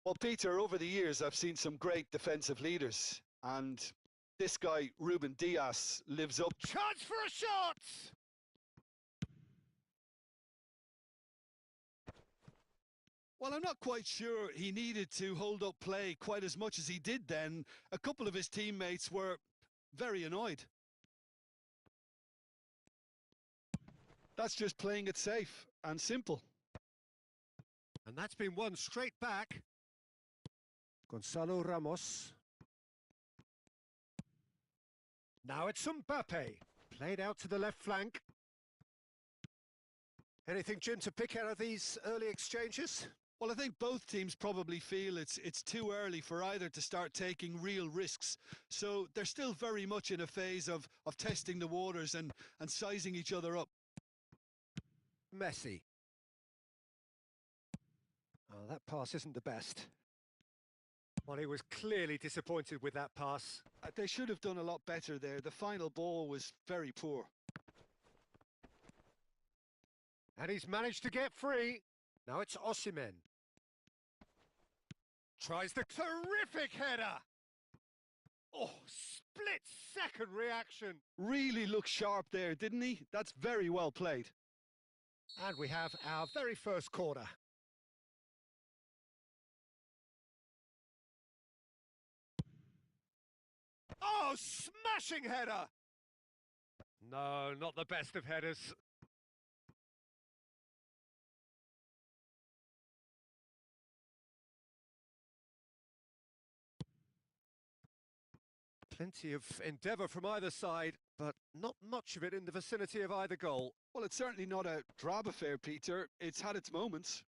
Well, Peter, over the years, I've seen some great defensive leaders, and this guy, Ruben Dias, lives up. Chance for a shot! Well, I'm not quite sure he needed to hold up play quite as much as he did then. A couple of his teammates were very annoyed. That's just playing it safe and simple. And that's been won straight back. Gonzalo Ramos. Now it's Mbappe. Played out to the left flank. Anything, Jim, to pick out of these early exchanges? Well, I think both teams probably feel it's too early for either to start taking real risks. So they're still very much in a phase of testing the waters and sizing each other up. Messi. Oh, that pass isn't the best. Well, he was clearly disappointed with that pass. They should have done a lot better there. The final ball was very poor. And he's managed to get free. Now it's Osimhen. Tries the terrific header. Oh, split-second reaction. Really looked sharp there, didn't he? That's very well played. And we have our very first corner. Oh, smashing header! No, not the best of headers. Plenty of endeavour from either side, but not much of it in the vicinity of either goal. Well, it's certainly not a drab affair, Peter. It's had its moments.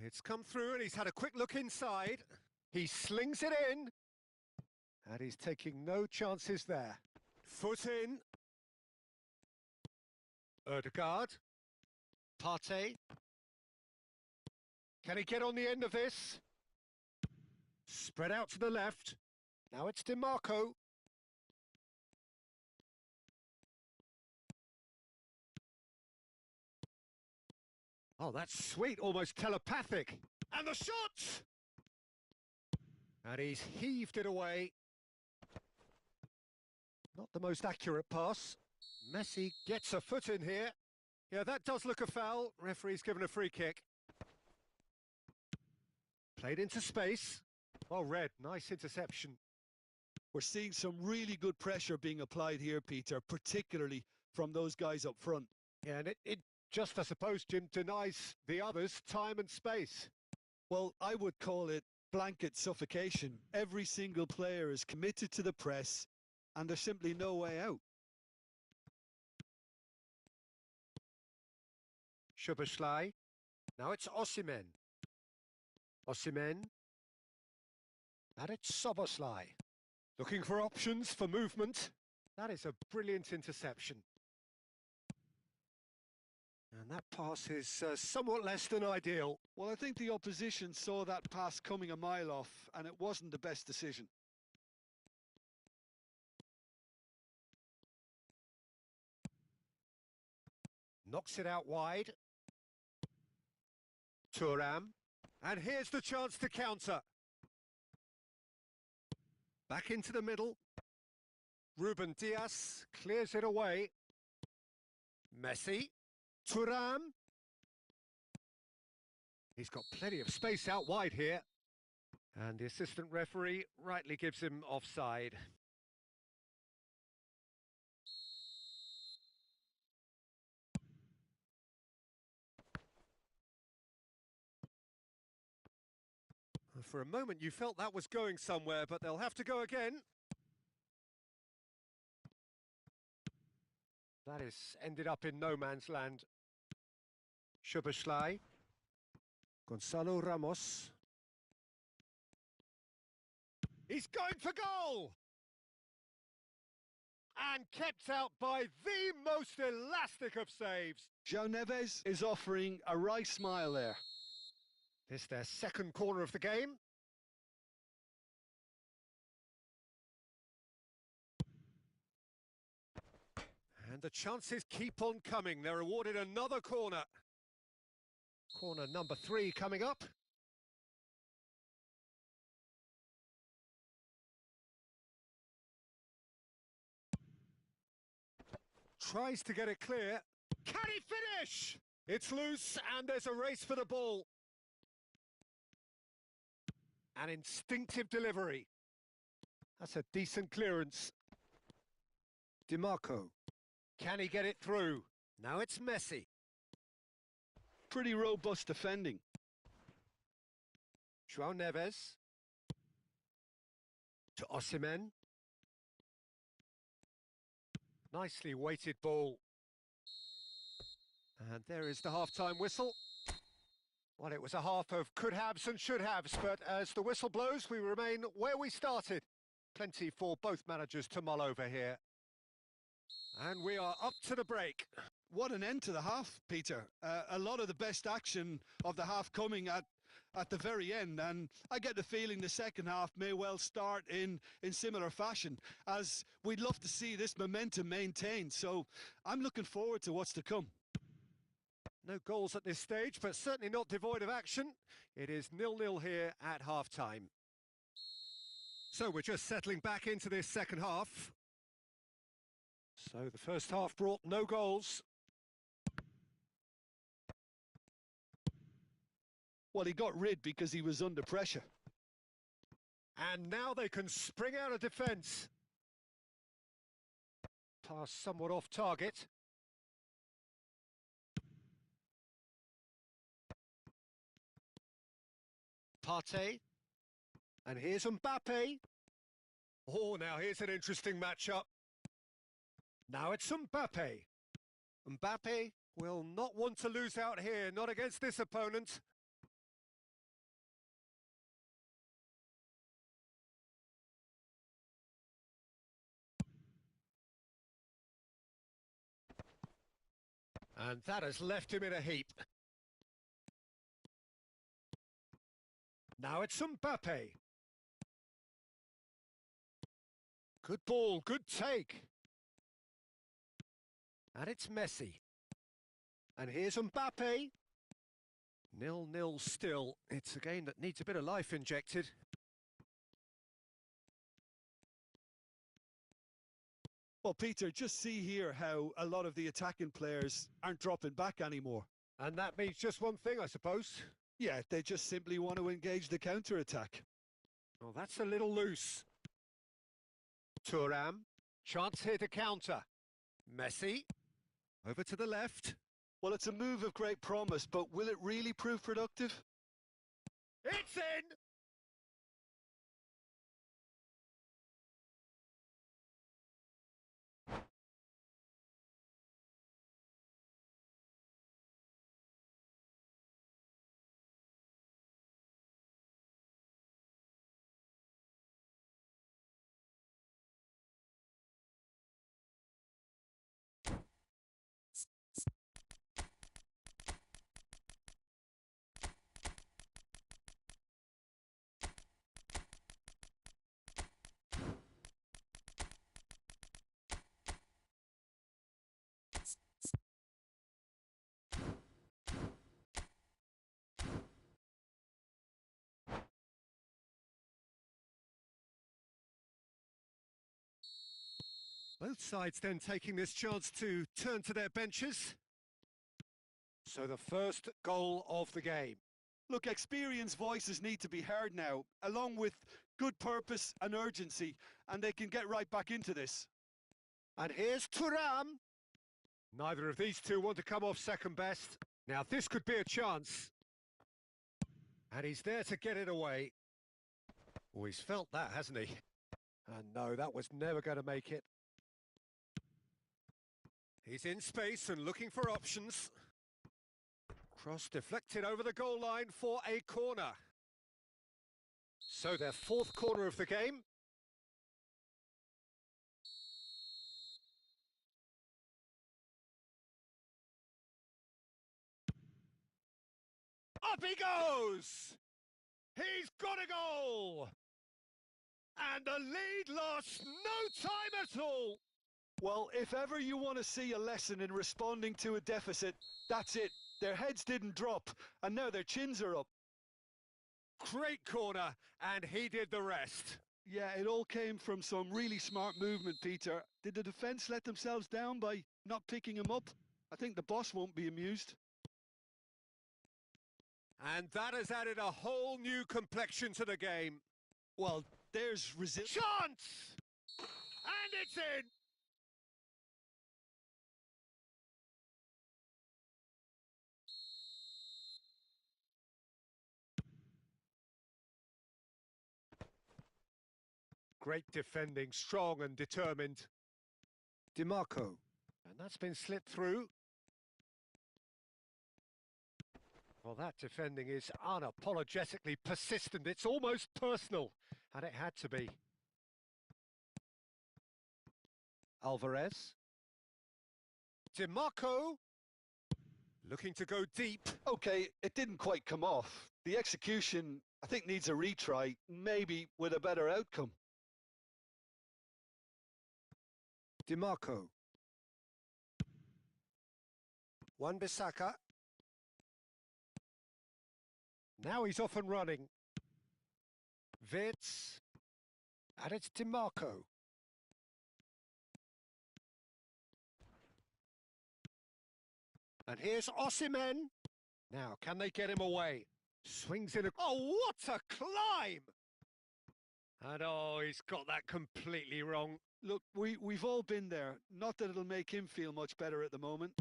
It's come through and he's had a quick look inside. He slings it in. And he's taking no chances there. Foot in. Ødegaard. Partey. Can he get on the end of this? Spread out to the left. Now it's DiMarco. Oh, that's sweet, almost telepathic. And the shot! And he's heaved it away. Not the most accurate pass. Messi gets a foot in here. Yeah, that does look a foul. Referee's given a free kick. Played into space. Well read, nice interception. We're seeing some really good pressure being applied here, Peter, particularly from those guys up front. Yeah, and it just, I suppose, Jim, denies the others time and space. Well, I would call it blanket suffocation. Every single player is committed to the press, and there's simply no way out. Szoboszlai. Now it's Osimhen. Osimhen. And it's Szoboszlai. Looking for options for movement. That is a brilliant interception. And that pass is somewhat less than ideal. Well, I think the opposition saw that pass coming a mile off, and it wasn't the best decision. Knocks it out wide. Thuram. And here's the chance to counter. Back into the middle. Ruben Dias clears it away. Messi. Thuram. He's got plenty of space out wide here. And the assistant referee rightly gives him offside. For a moment you felt that was going somewhere, but they'll have to go again. That is ended up in no man's land. Szoboszlai. Gonzalo Ramos. He's going for goal! And kept out by the most elastic of saves. João Neves is offering a wry smile there. This their second corner of the game. And the chances keep on coming. They're awarded another corner. Corner number 3 coming up. Tries to get it clear. Can he finish? It's loose and there's a race for the ball. An instinctive delivery. That's a decent clearance. DiMarco. Can he get it through? Now it's Messi. Pretty robust defending. João Neves. To Osimhen. Nicely weighted ball. And there is the half-time whistle. Well, it was a half of could-haves and should-haves, but as the whistle blows, we remain where we started. Plenty for both managers to mull over here. And we are up to the break. What an end to the half, Peter. A lot of the best action of the half coming at the very end, and I get the feeling the second half may well start in similar fashion, as we'd love to see this momentum maintained. So I'm looking forward to what's to come. No goals at this stage, but certainly not devoid of action. It is 0-0 here at half-time. So we're just settling back into this second half. So the first half brought no goals. Well, he got rid because he was under pressure. And now they can spring out of defence. Pass somewhat off target. Partey. And here's Mbappe. Oh, now here's an interesting matchup. Now it's Mbappe. Mbappe will not want to lose out here, not against this opponent. And that has left him in a heap. Now it's Mbappe. Good ball, good take. And it's Messi. And here's Mbappe. 0-0 still. It's a game that needs a bit of life injected. Well, Peter, just see here how a lot of the attacking players aren't dropping back anymore. And that means just one thing, I suppose. Yeah, they just simply want to engage the counter-attack. Well, that's a little loose. Thuram. Chance here to counter. Messi. Over to the left. Well, it's a move of great promise, but will it really prove productive? It's in! Both sides then taking this chance to turn to their benches. So the first goal of the game. Look, experienced voices need to be heard now, along with good purpose and urgency, and they can get right back into this. And here's Thuram. Neither of these two want to come off second best. Now this could be a chance. And he's there to get it away. Oh, he's felt that, hasn't he? And no, that was never going to make it. He's in space and looking for options. Cross deflected over the goal line for a corner. So their fourth corner of the game. Up he goes! He's got a goal! And the lead lost no time at all! Well, if ever you want to see a lesson in responding to a deficit, that's it. Their heads didn't drop, and now their chins are up. Great corner, and he did the rest. Yeah, it all came from some really smart movement, Peter. Did the defence let themselves down by not picking him up? I think the boss won't be amused. And that has added a whole new complexion to the game. Well, there's resilience. Chance! And it's in! Great defending, strong and determined. DiMarco. And that's been slipped through. Well, that defending is unapologetically persistent. It's almost personal, and it had to be. Alvarez. DiMarco looking to go deep. Okay, it didn't quite come off. The execution, I think, needs a retry, maybe with a better outcome. DiMarco. Wan-Bissaka. Now he's off and running. Vitz. And it's DiMarco. And here's Osimhen. Now, can they get him away? Swings in a... Oh, what a climb! And oh, he's got that completely wrong. Look, we've all been there. Not that it'll make him feel much better at the moment.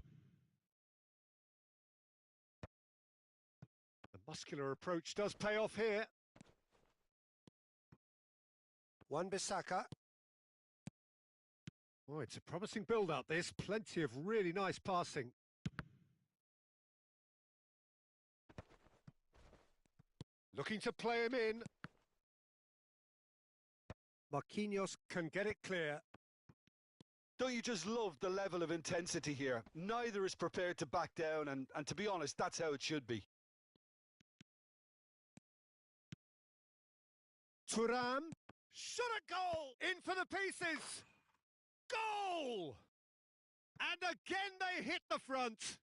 The muscular approach does pay off here. Wan-Bissaka. Oh, it's a promising build-up, this. Plenty of really nice passing. Looking to play him in. Marquinhos can get it clear. Don't you just love the level of intensity here? Neither is prepared to back down, and to be honest, that's how it should be. Thuram. Shot a goal! In for the pieces! Goal! And again they hit the front.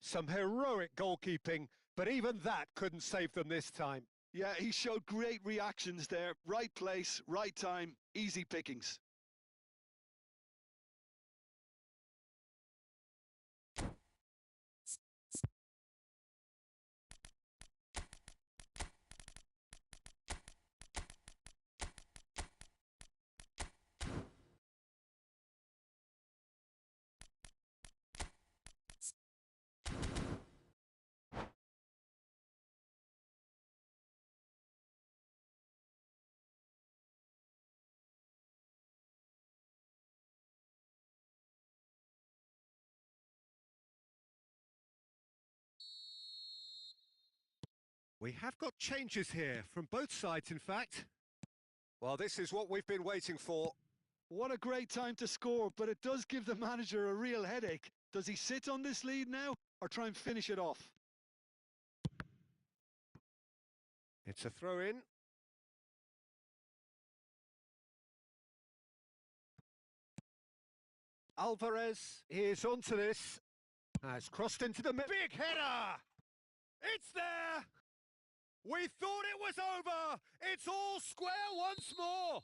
Some heroic goalkeeping, but even that couldn't save them this time. Yeah, he showed great reactions there. Right place, right time, easy pickings. We have got changes here, from both sides in fact. Well, this is what we've been waiting for. What a great time to score, but it does give the manager a real headache. Does he sit on this lead now, or try and finish it off? It's a throw-in. Alvarez is onto this. Has crossed into the... Big header! It's there! We thought it was over! It's all square once more!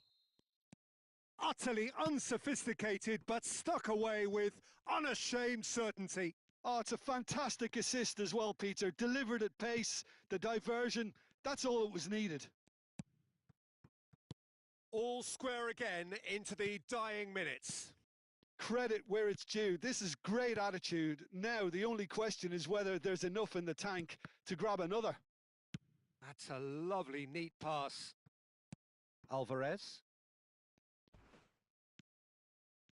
Utterly unsophisticated, but stuck away with unashamed certainty. Oh, it's a fantastic assist as well, Peter. Delivered at pace, the diversion, that's all that was needed. All square again into the dying minutes. Credit where it's due. This is great attitude. Now, the only question is whether there's enough in the tank to grab another. That's a lovely, neat pass. Alvarez.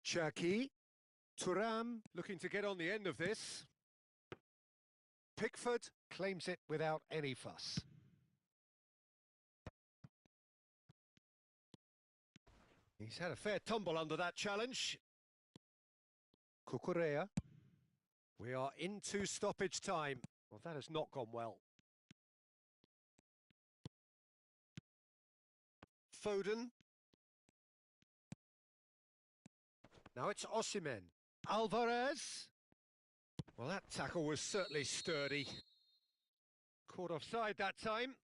Cherki. Thuram looking to get on the end of this. Pickford claims it without any fuss. He's had a fair tumble under that challenge. Cucurella. We are into stoppage time. Well, that has not gone well. Foden. Now it's Osimhen. Alvarez. Well, that tackle was certainly sturdy. Caught offside that time.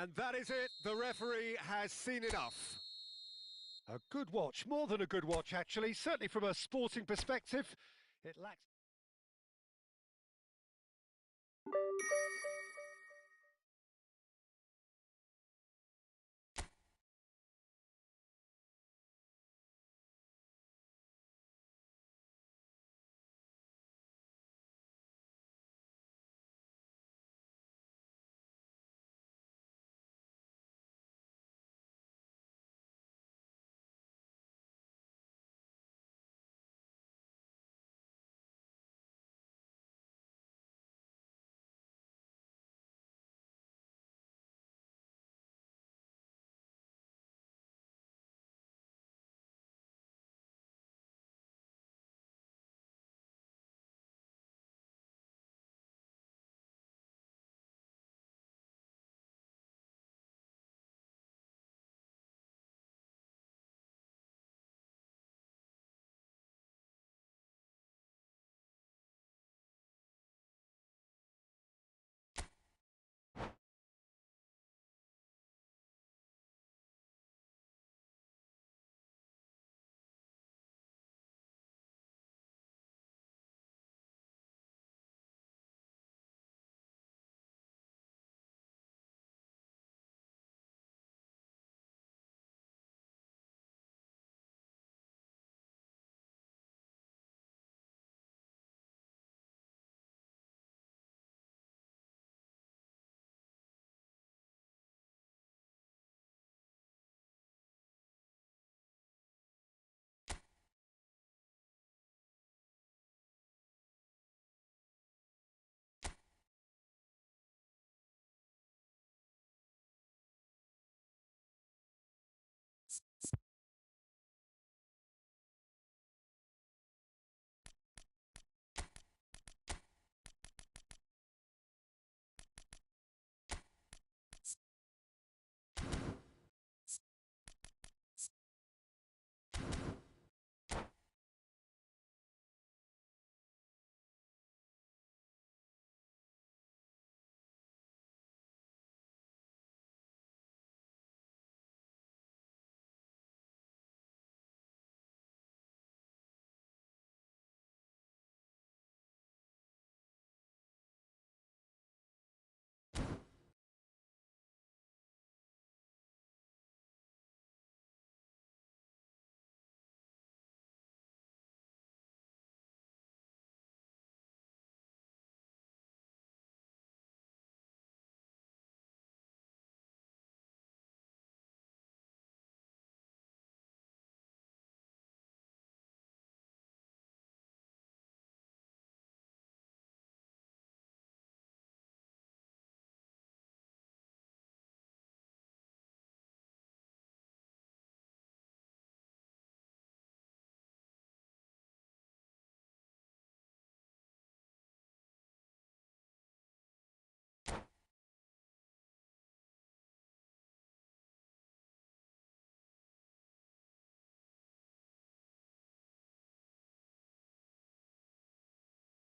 And that is it. The referee has seen enough. A good watch, more than a good watch actually, certainly from a sporting perspective. It lacks...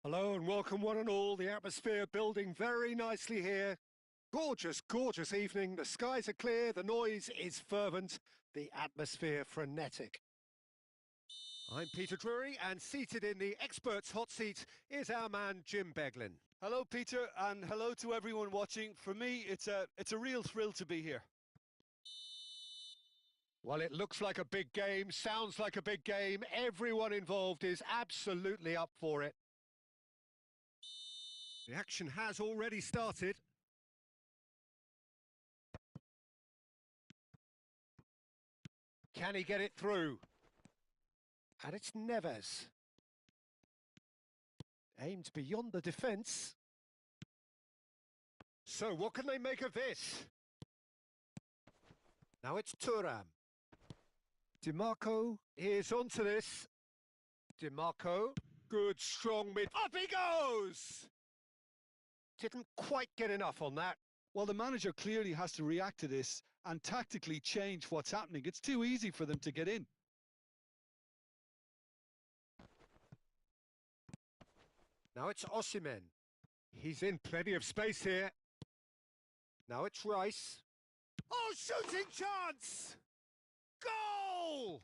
Hello and welcome one and all. The atmosphere building very nicely here. Gorgeous, gorgeous evening. The skies are clear, the noise is fervent, the atmosphere frenetic. I'm Peter Drury, and seated in the experts' hot seat is our man Jim Beglin. Hello, Peter, and hello to everyone watching. For me, it's a real thrill to be here. Well, it looks like a big game, sounds like a big game. Everyone involved is absolutely up for it. The action has already started. Can he get it through? And it's Neves. Aimed beyond the defence. So what can they make of this? Now it's Thuram. DiMarco is onto this. DiMarco, good strong mid. Up he goes! Didn't quite get enough on that. Well, the manager clearly has to react to this and tactically change what's happening. It's too easy for them to get in. Now it's Osimhen. He's in plenty of space here. Now it's Rice. Oh, shooting chance! Goal!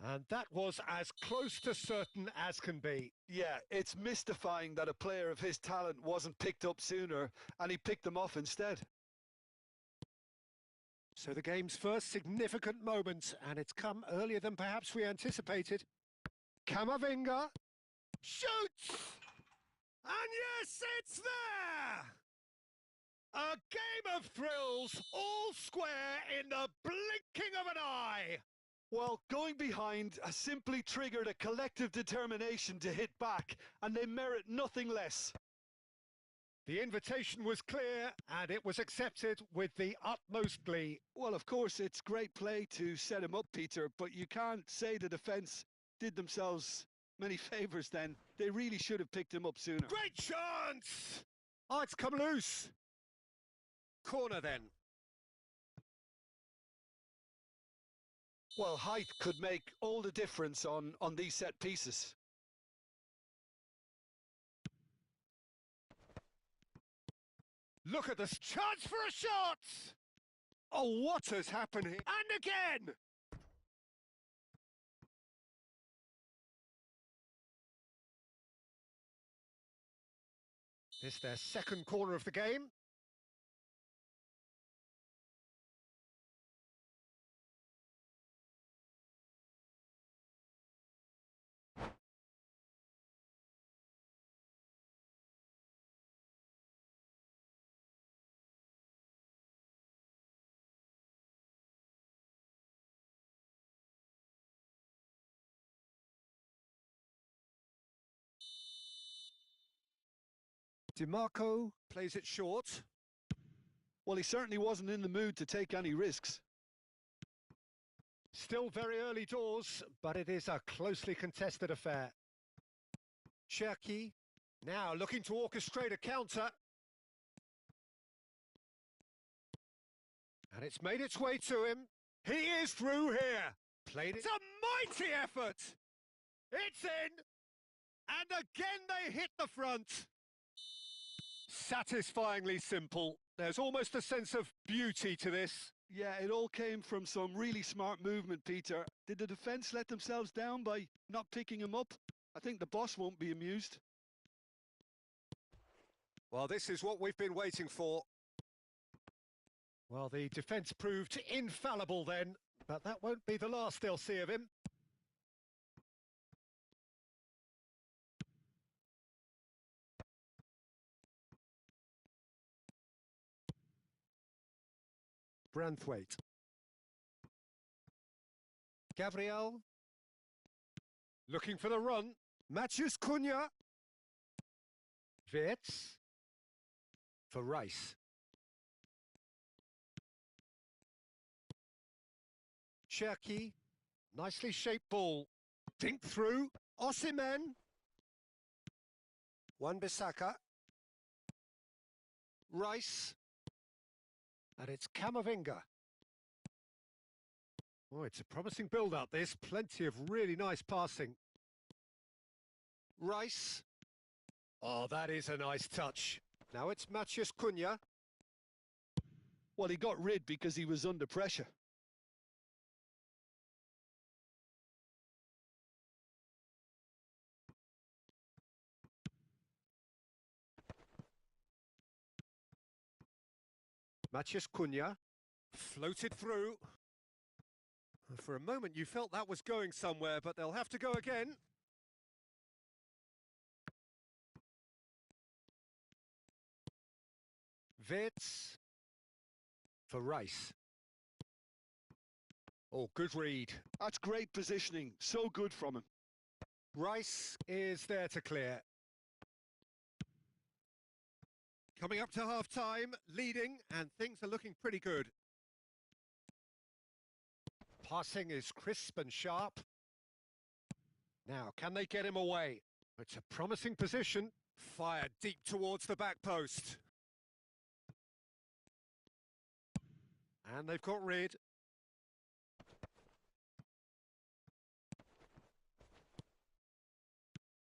And that was as close to certain as can be. Yeah, it's mystifying that a player of his talent wasn't picked up sooner, and he picked them off instead. So the game's first significant moment, and it's come earlier than perhaps we anticipated. Camavinga Shoots! And yes, it's there! A game of thrills, all square in the blinking of an eye. Well, going behind has simply triggered a collective determination to hit back, and they merit nothing less. The invitation was clear, and it was accepted with the utmost glee. Well, of course, it's great play to set him up, Peter, but you can't say the defence did themselves many favours then. They really should have picked him up sooner. Great chance! Oh, it's come loose. Corner then. Well, height could make all the difference on these set pieces. Look at this chance for a shot! Oh, what has happened here? And again! This their second corner of the game. DiMarco plays it short. Well, he certainly wasn't in the mood to take any risks. Still very early doors, but it is a closely contested affair. Cherki now looking to orchestrate a counter. And it's made its way to him. He is through here. Played it. It's a mighty effort. It's in. And again they hit the front. Satisfyingly simple. There's almost a sense of beauty to this. Yeah, it all came from some really smart movement, Peter. Did the defence let themselves down by not picking him up? I think the boss won't be amused. Well, this is what we've been waiting for. Well, the defence proved infallible then, but that won't be the last they'll see of him. Branthwaite. Gabriel. Looking for the run. Matthews Cunha. Wirtz. For Rice. Cherki. Nicely shaped ball. Dink through. Osimhen. Wan-Bissaka. Rice. And it's Camavinga. Oh, it's a promising build-up, this. Plenty of really nice passing. Rice. Oh, that is a nice touch. Now it's Maciej Cunha. Well, he got rid because he was under pressure. Maciej Cunha floated through. For a moment you felt that was going somewhere, but they'll have to go again. Wits for Rice. Oh, good read. That's great positioning. So good from him. Rice is there to clear. Coming up to half-time, leading, and things are looking pretty good. Passing is crisp and sharp. Now, can they get him away? It's a promising position. Fired deep towards the back post. And they've got rid.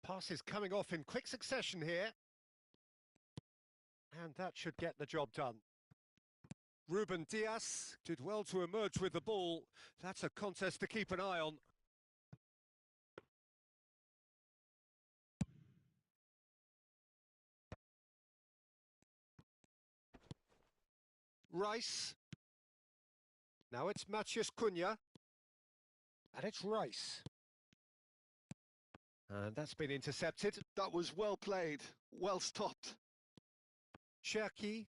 Pass is coming off in quick succession here. And that should get the job done. Ruben Diaz did well to emerge with the ball. That's a contest to keep an eye on. Rice. Now it's Maciej Cunha. And it's Rice. And that's been intercepted. That was well played, well stopped. Cherki.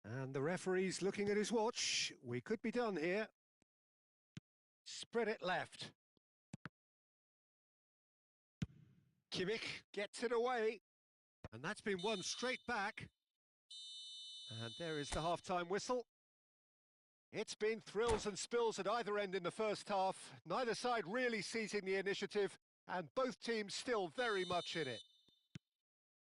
And the referee's looking at his watch. We could be done here. Spread it left. Kimmich gets it away. And that's been won straight back. And there is the half-time whistle. It's been thrills and spills at either end in the first half. Neither side really seizing the initiative, and both teams still very much in it.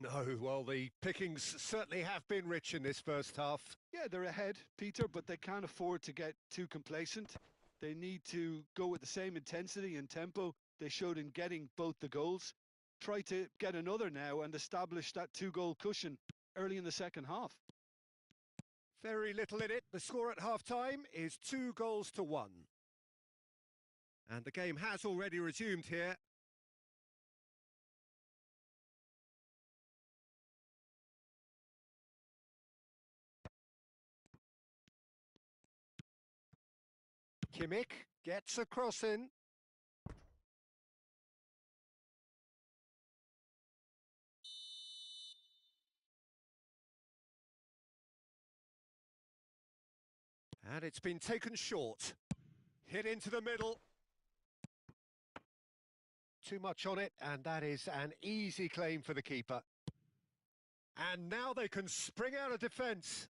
No, well, the pickings certainly have been rich in this first half. Yeah, they're ahead, Peter, but they can't afford to get too complacent. They need to go with the same intensity and tempo they showed in getting both the goals. Try to get another now and establish that two-goal cushion early in the second half. Very little in it. The score at half-time is 2-1. And the game has already resumed here. Kimmich gets a cross in. And it's been taken short. Hit into the middle. Too much on it, and that is an easy claim for the keeper. And now they can spring out of defence.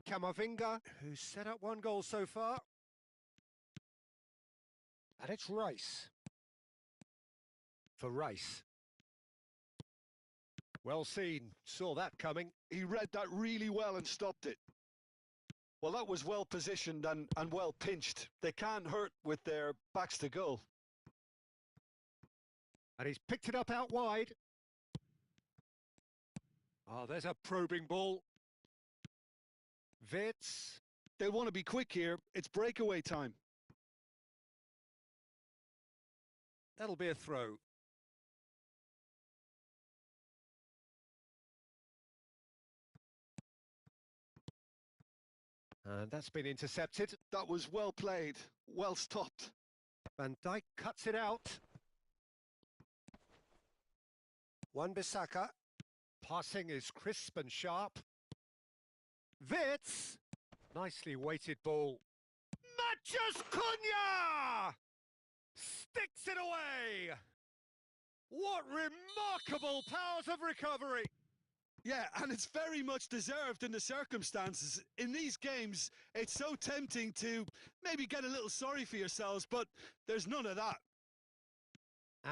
Camavinga, who's set up one goal so far. And it's Rice. For Rice. Well seen, saw that coming. He read that really well and stopped it. Well, that was well positioned and well pinched. They can't hurt with their backs to goal. And he's picked it up out wide. Oh, there's a probing ball. Wits. They want to be quick here. It's breakaway time. That'll be a throw. And that's been intercepted. That was well played, well stopped. Van Dijk cuts it out. Wan-Bissaka. Passing is crisp and sharp. Wits. Nicely weighted ball. Maciej Cunha! Sticks it away! What remarkable powers of recovery! Yeah, and it's very much deserved in the circumstances. In these games, it's so tempting to maybe get a little sorry for yourselves, but there's none of that.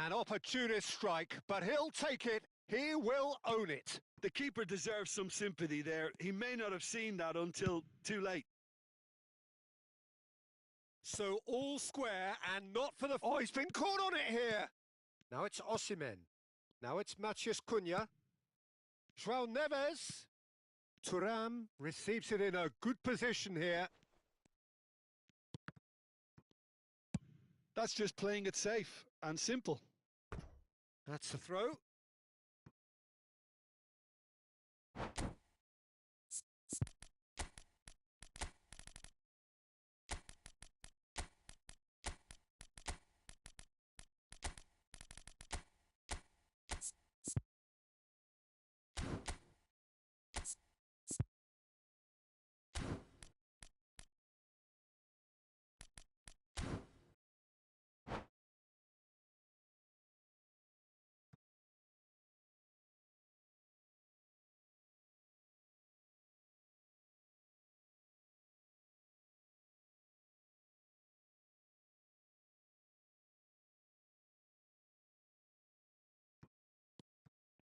An opportunist strike, but he'll take it. He will own it. The keeper deserves some sympathy there. He may not have seen that until too late. So all square and not for the... Oh, he's been caught on it here. Now it's Osimhen. Now it's Matheus Cunha. João Neves. Thuram receives it in a good position here. That's just playing it safe and simple. That's the throw.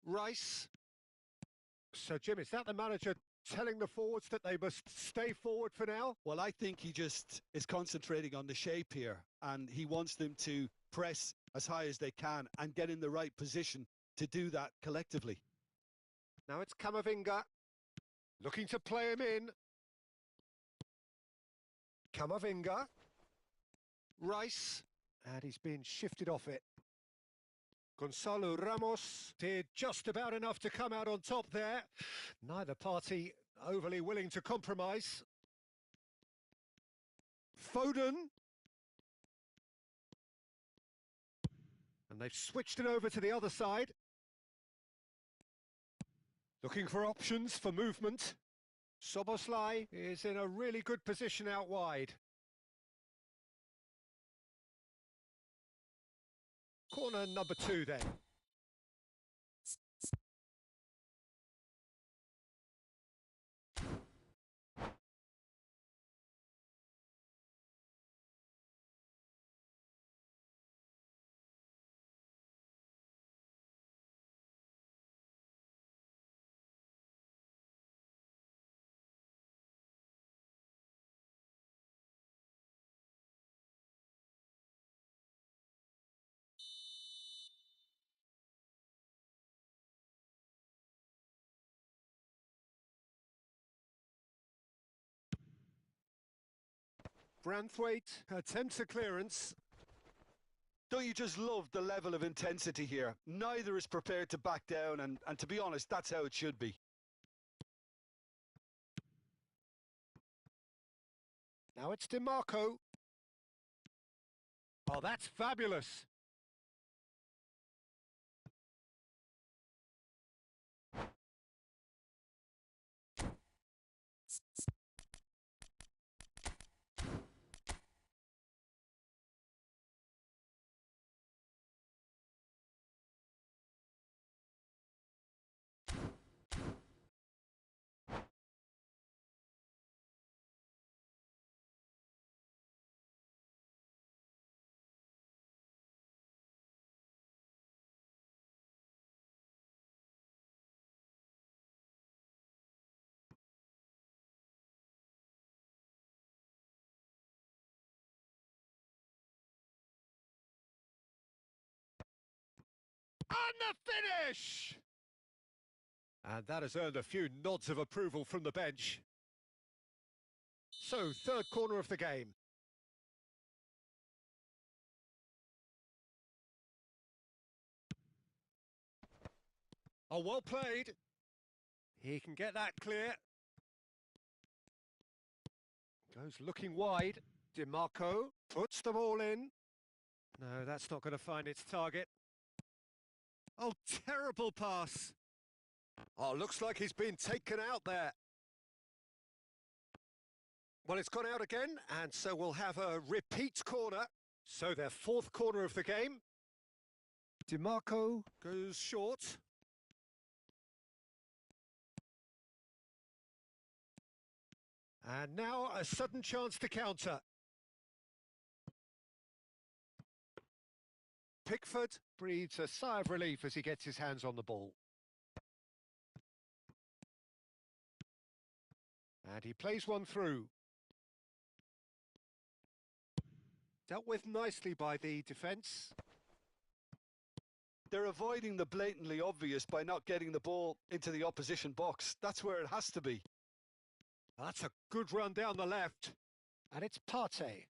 Rice. So, Jim, is that the manager telling the forwards that they must stay forward for now? Well, I think he just is concentrating on the shape here, and he wants them to press as high as they can and get in the right position to do that collectively. Now it's Camavinga, looking to play him in. Camavinga. Rice, and he's been shifted off it. Gonzalo Ramos did just about enough to come out on top there. Neither party overly willing to compromise. Foden. And they've switched it over to the other side. Looking for options for movement. Soboslai is in a really good position out wide. Corner number 2 then. Branthwaite attempts a clearance. Don't you just love the level of intensity here? Neither is prepared to back down, and to be honest, that's how it should be. Now it's DiMarco. Oh, that's fabulous. And the finish! And that has earned a few nods of approval from the bench. So, third corner of the game. Oh, well played. He can get that clear. Goes looking wide. DiMarco puts them all in. No, that's not going to find its target. Oh, terrible pass. Oh, looks like he's been taken out there. Well, it's gone out again, and so we'll have a repeat corner. So their fourth corner of the game. DiMarco goes short. And now a sudden chance to counter. Pickford breathes a sigh of relief as he gets his hands on the ball. And he plays one through. Dealt with nicely by the defence. They're avoiding the blatantly obvious by not getting the ball into the opposition box. That's where it has to be. That's a good run down the left. And it's Partey.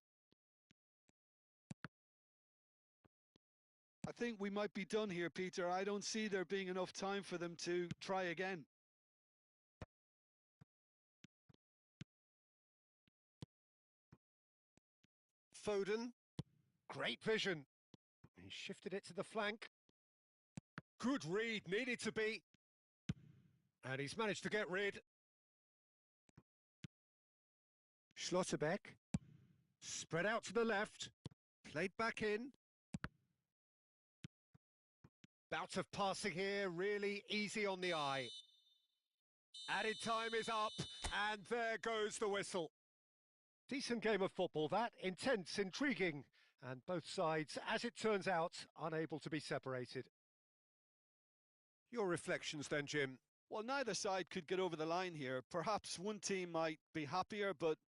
I think we might be done here, Peter. I don't see there being enough time for them to try again. Foden. Great vision. He shifted it to the flank. Good read, needed to be. And he's managed to get rid. Schlotterbeck. Spread out to the left. Played back in. Bout of passing here, really easy on the eye. Added time is up, and there goes the whistle. Decent game of football that, intense, intriguing, and both sides, as it turns out, unable to be separated. Your reflections then, Jim? Well, neither side could get over the line here. Perhaps one team might be happier, but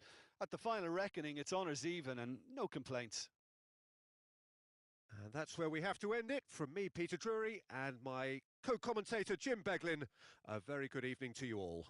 at the final reckoning, it's honours even and no complaints. And that's where we have to end it. From me, Peter Drury, and my co-commentator, Jim Beglin. A very good evening to you all.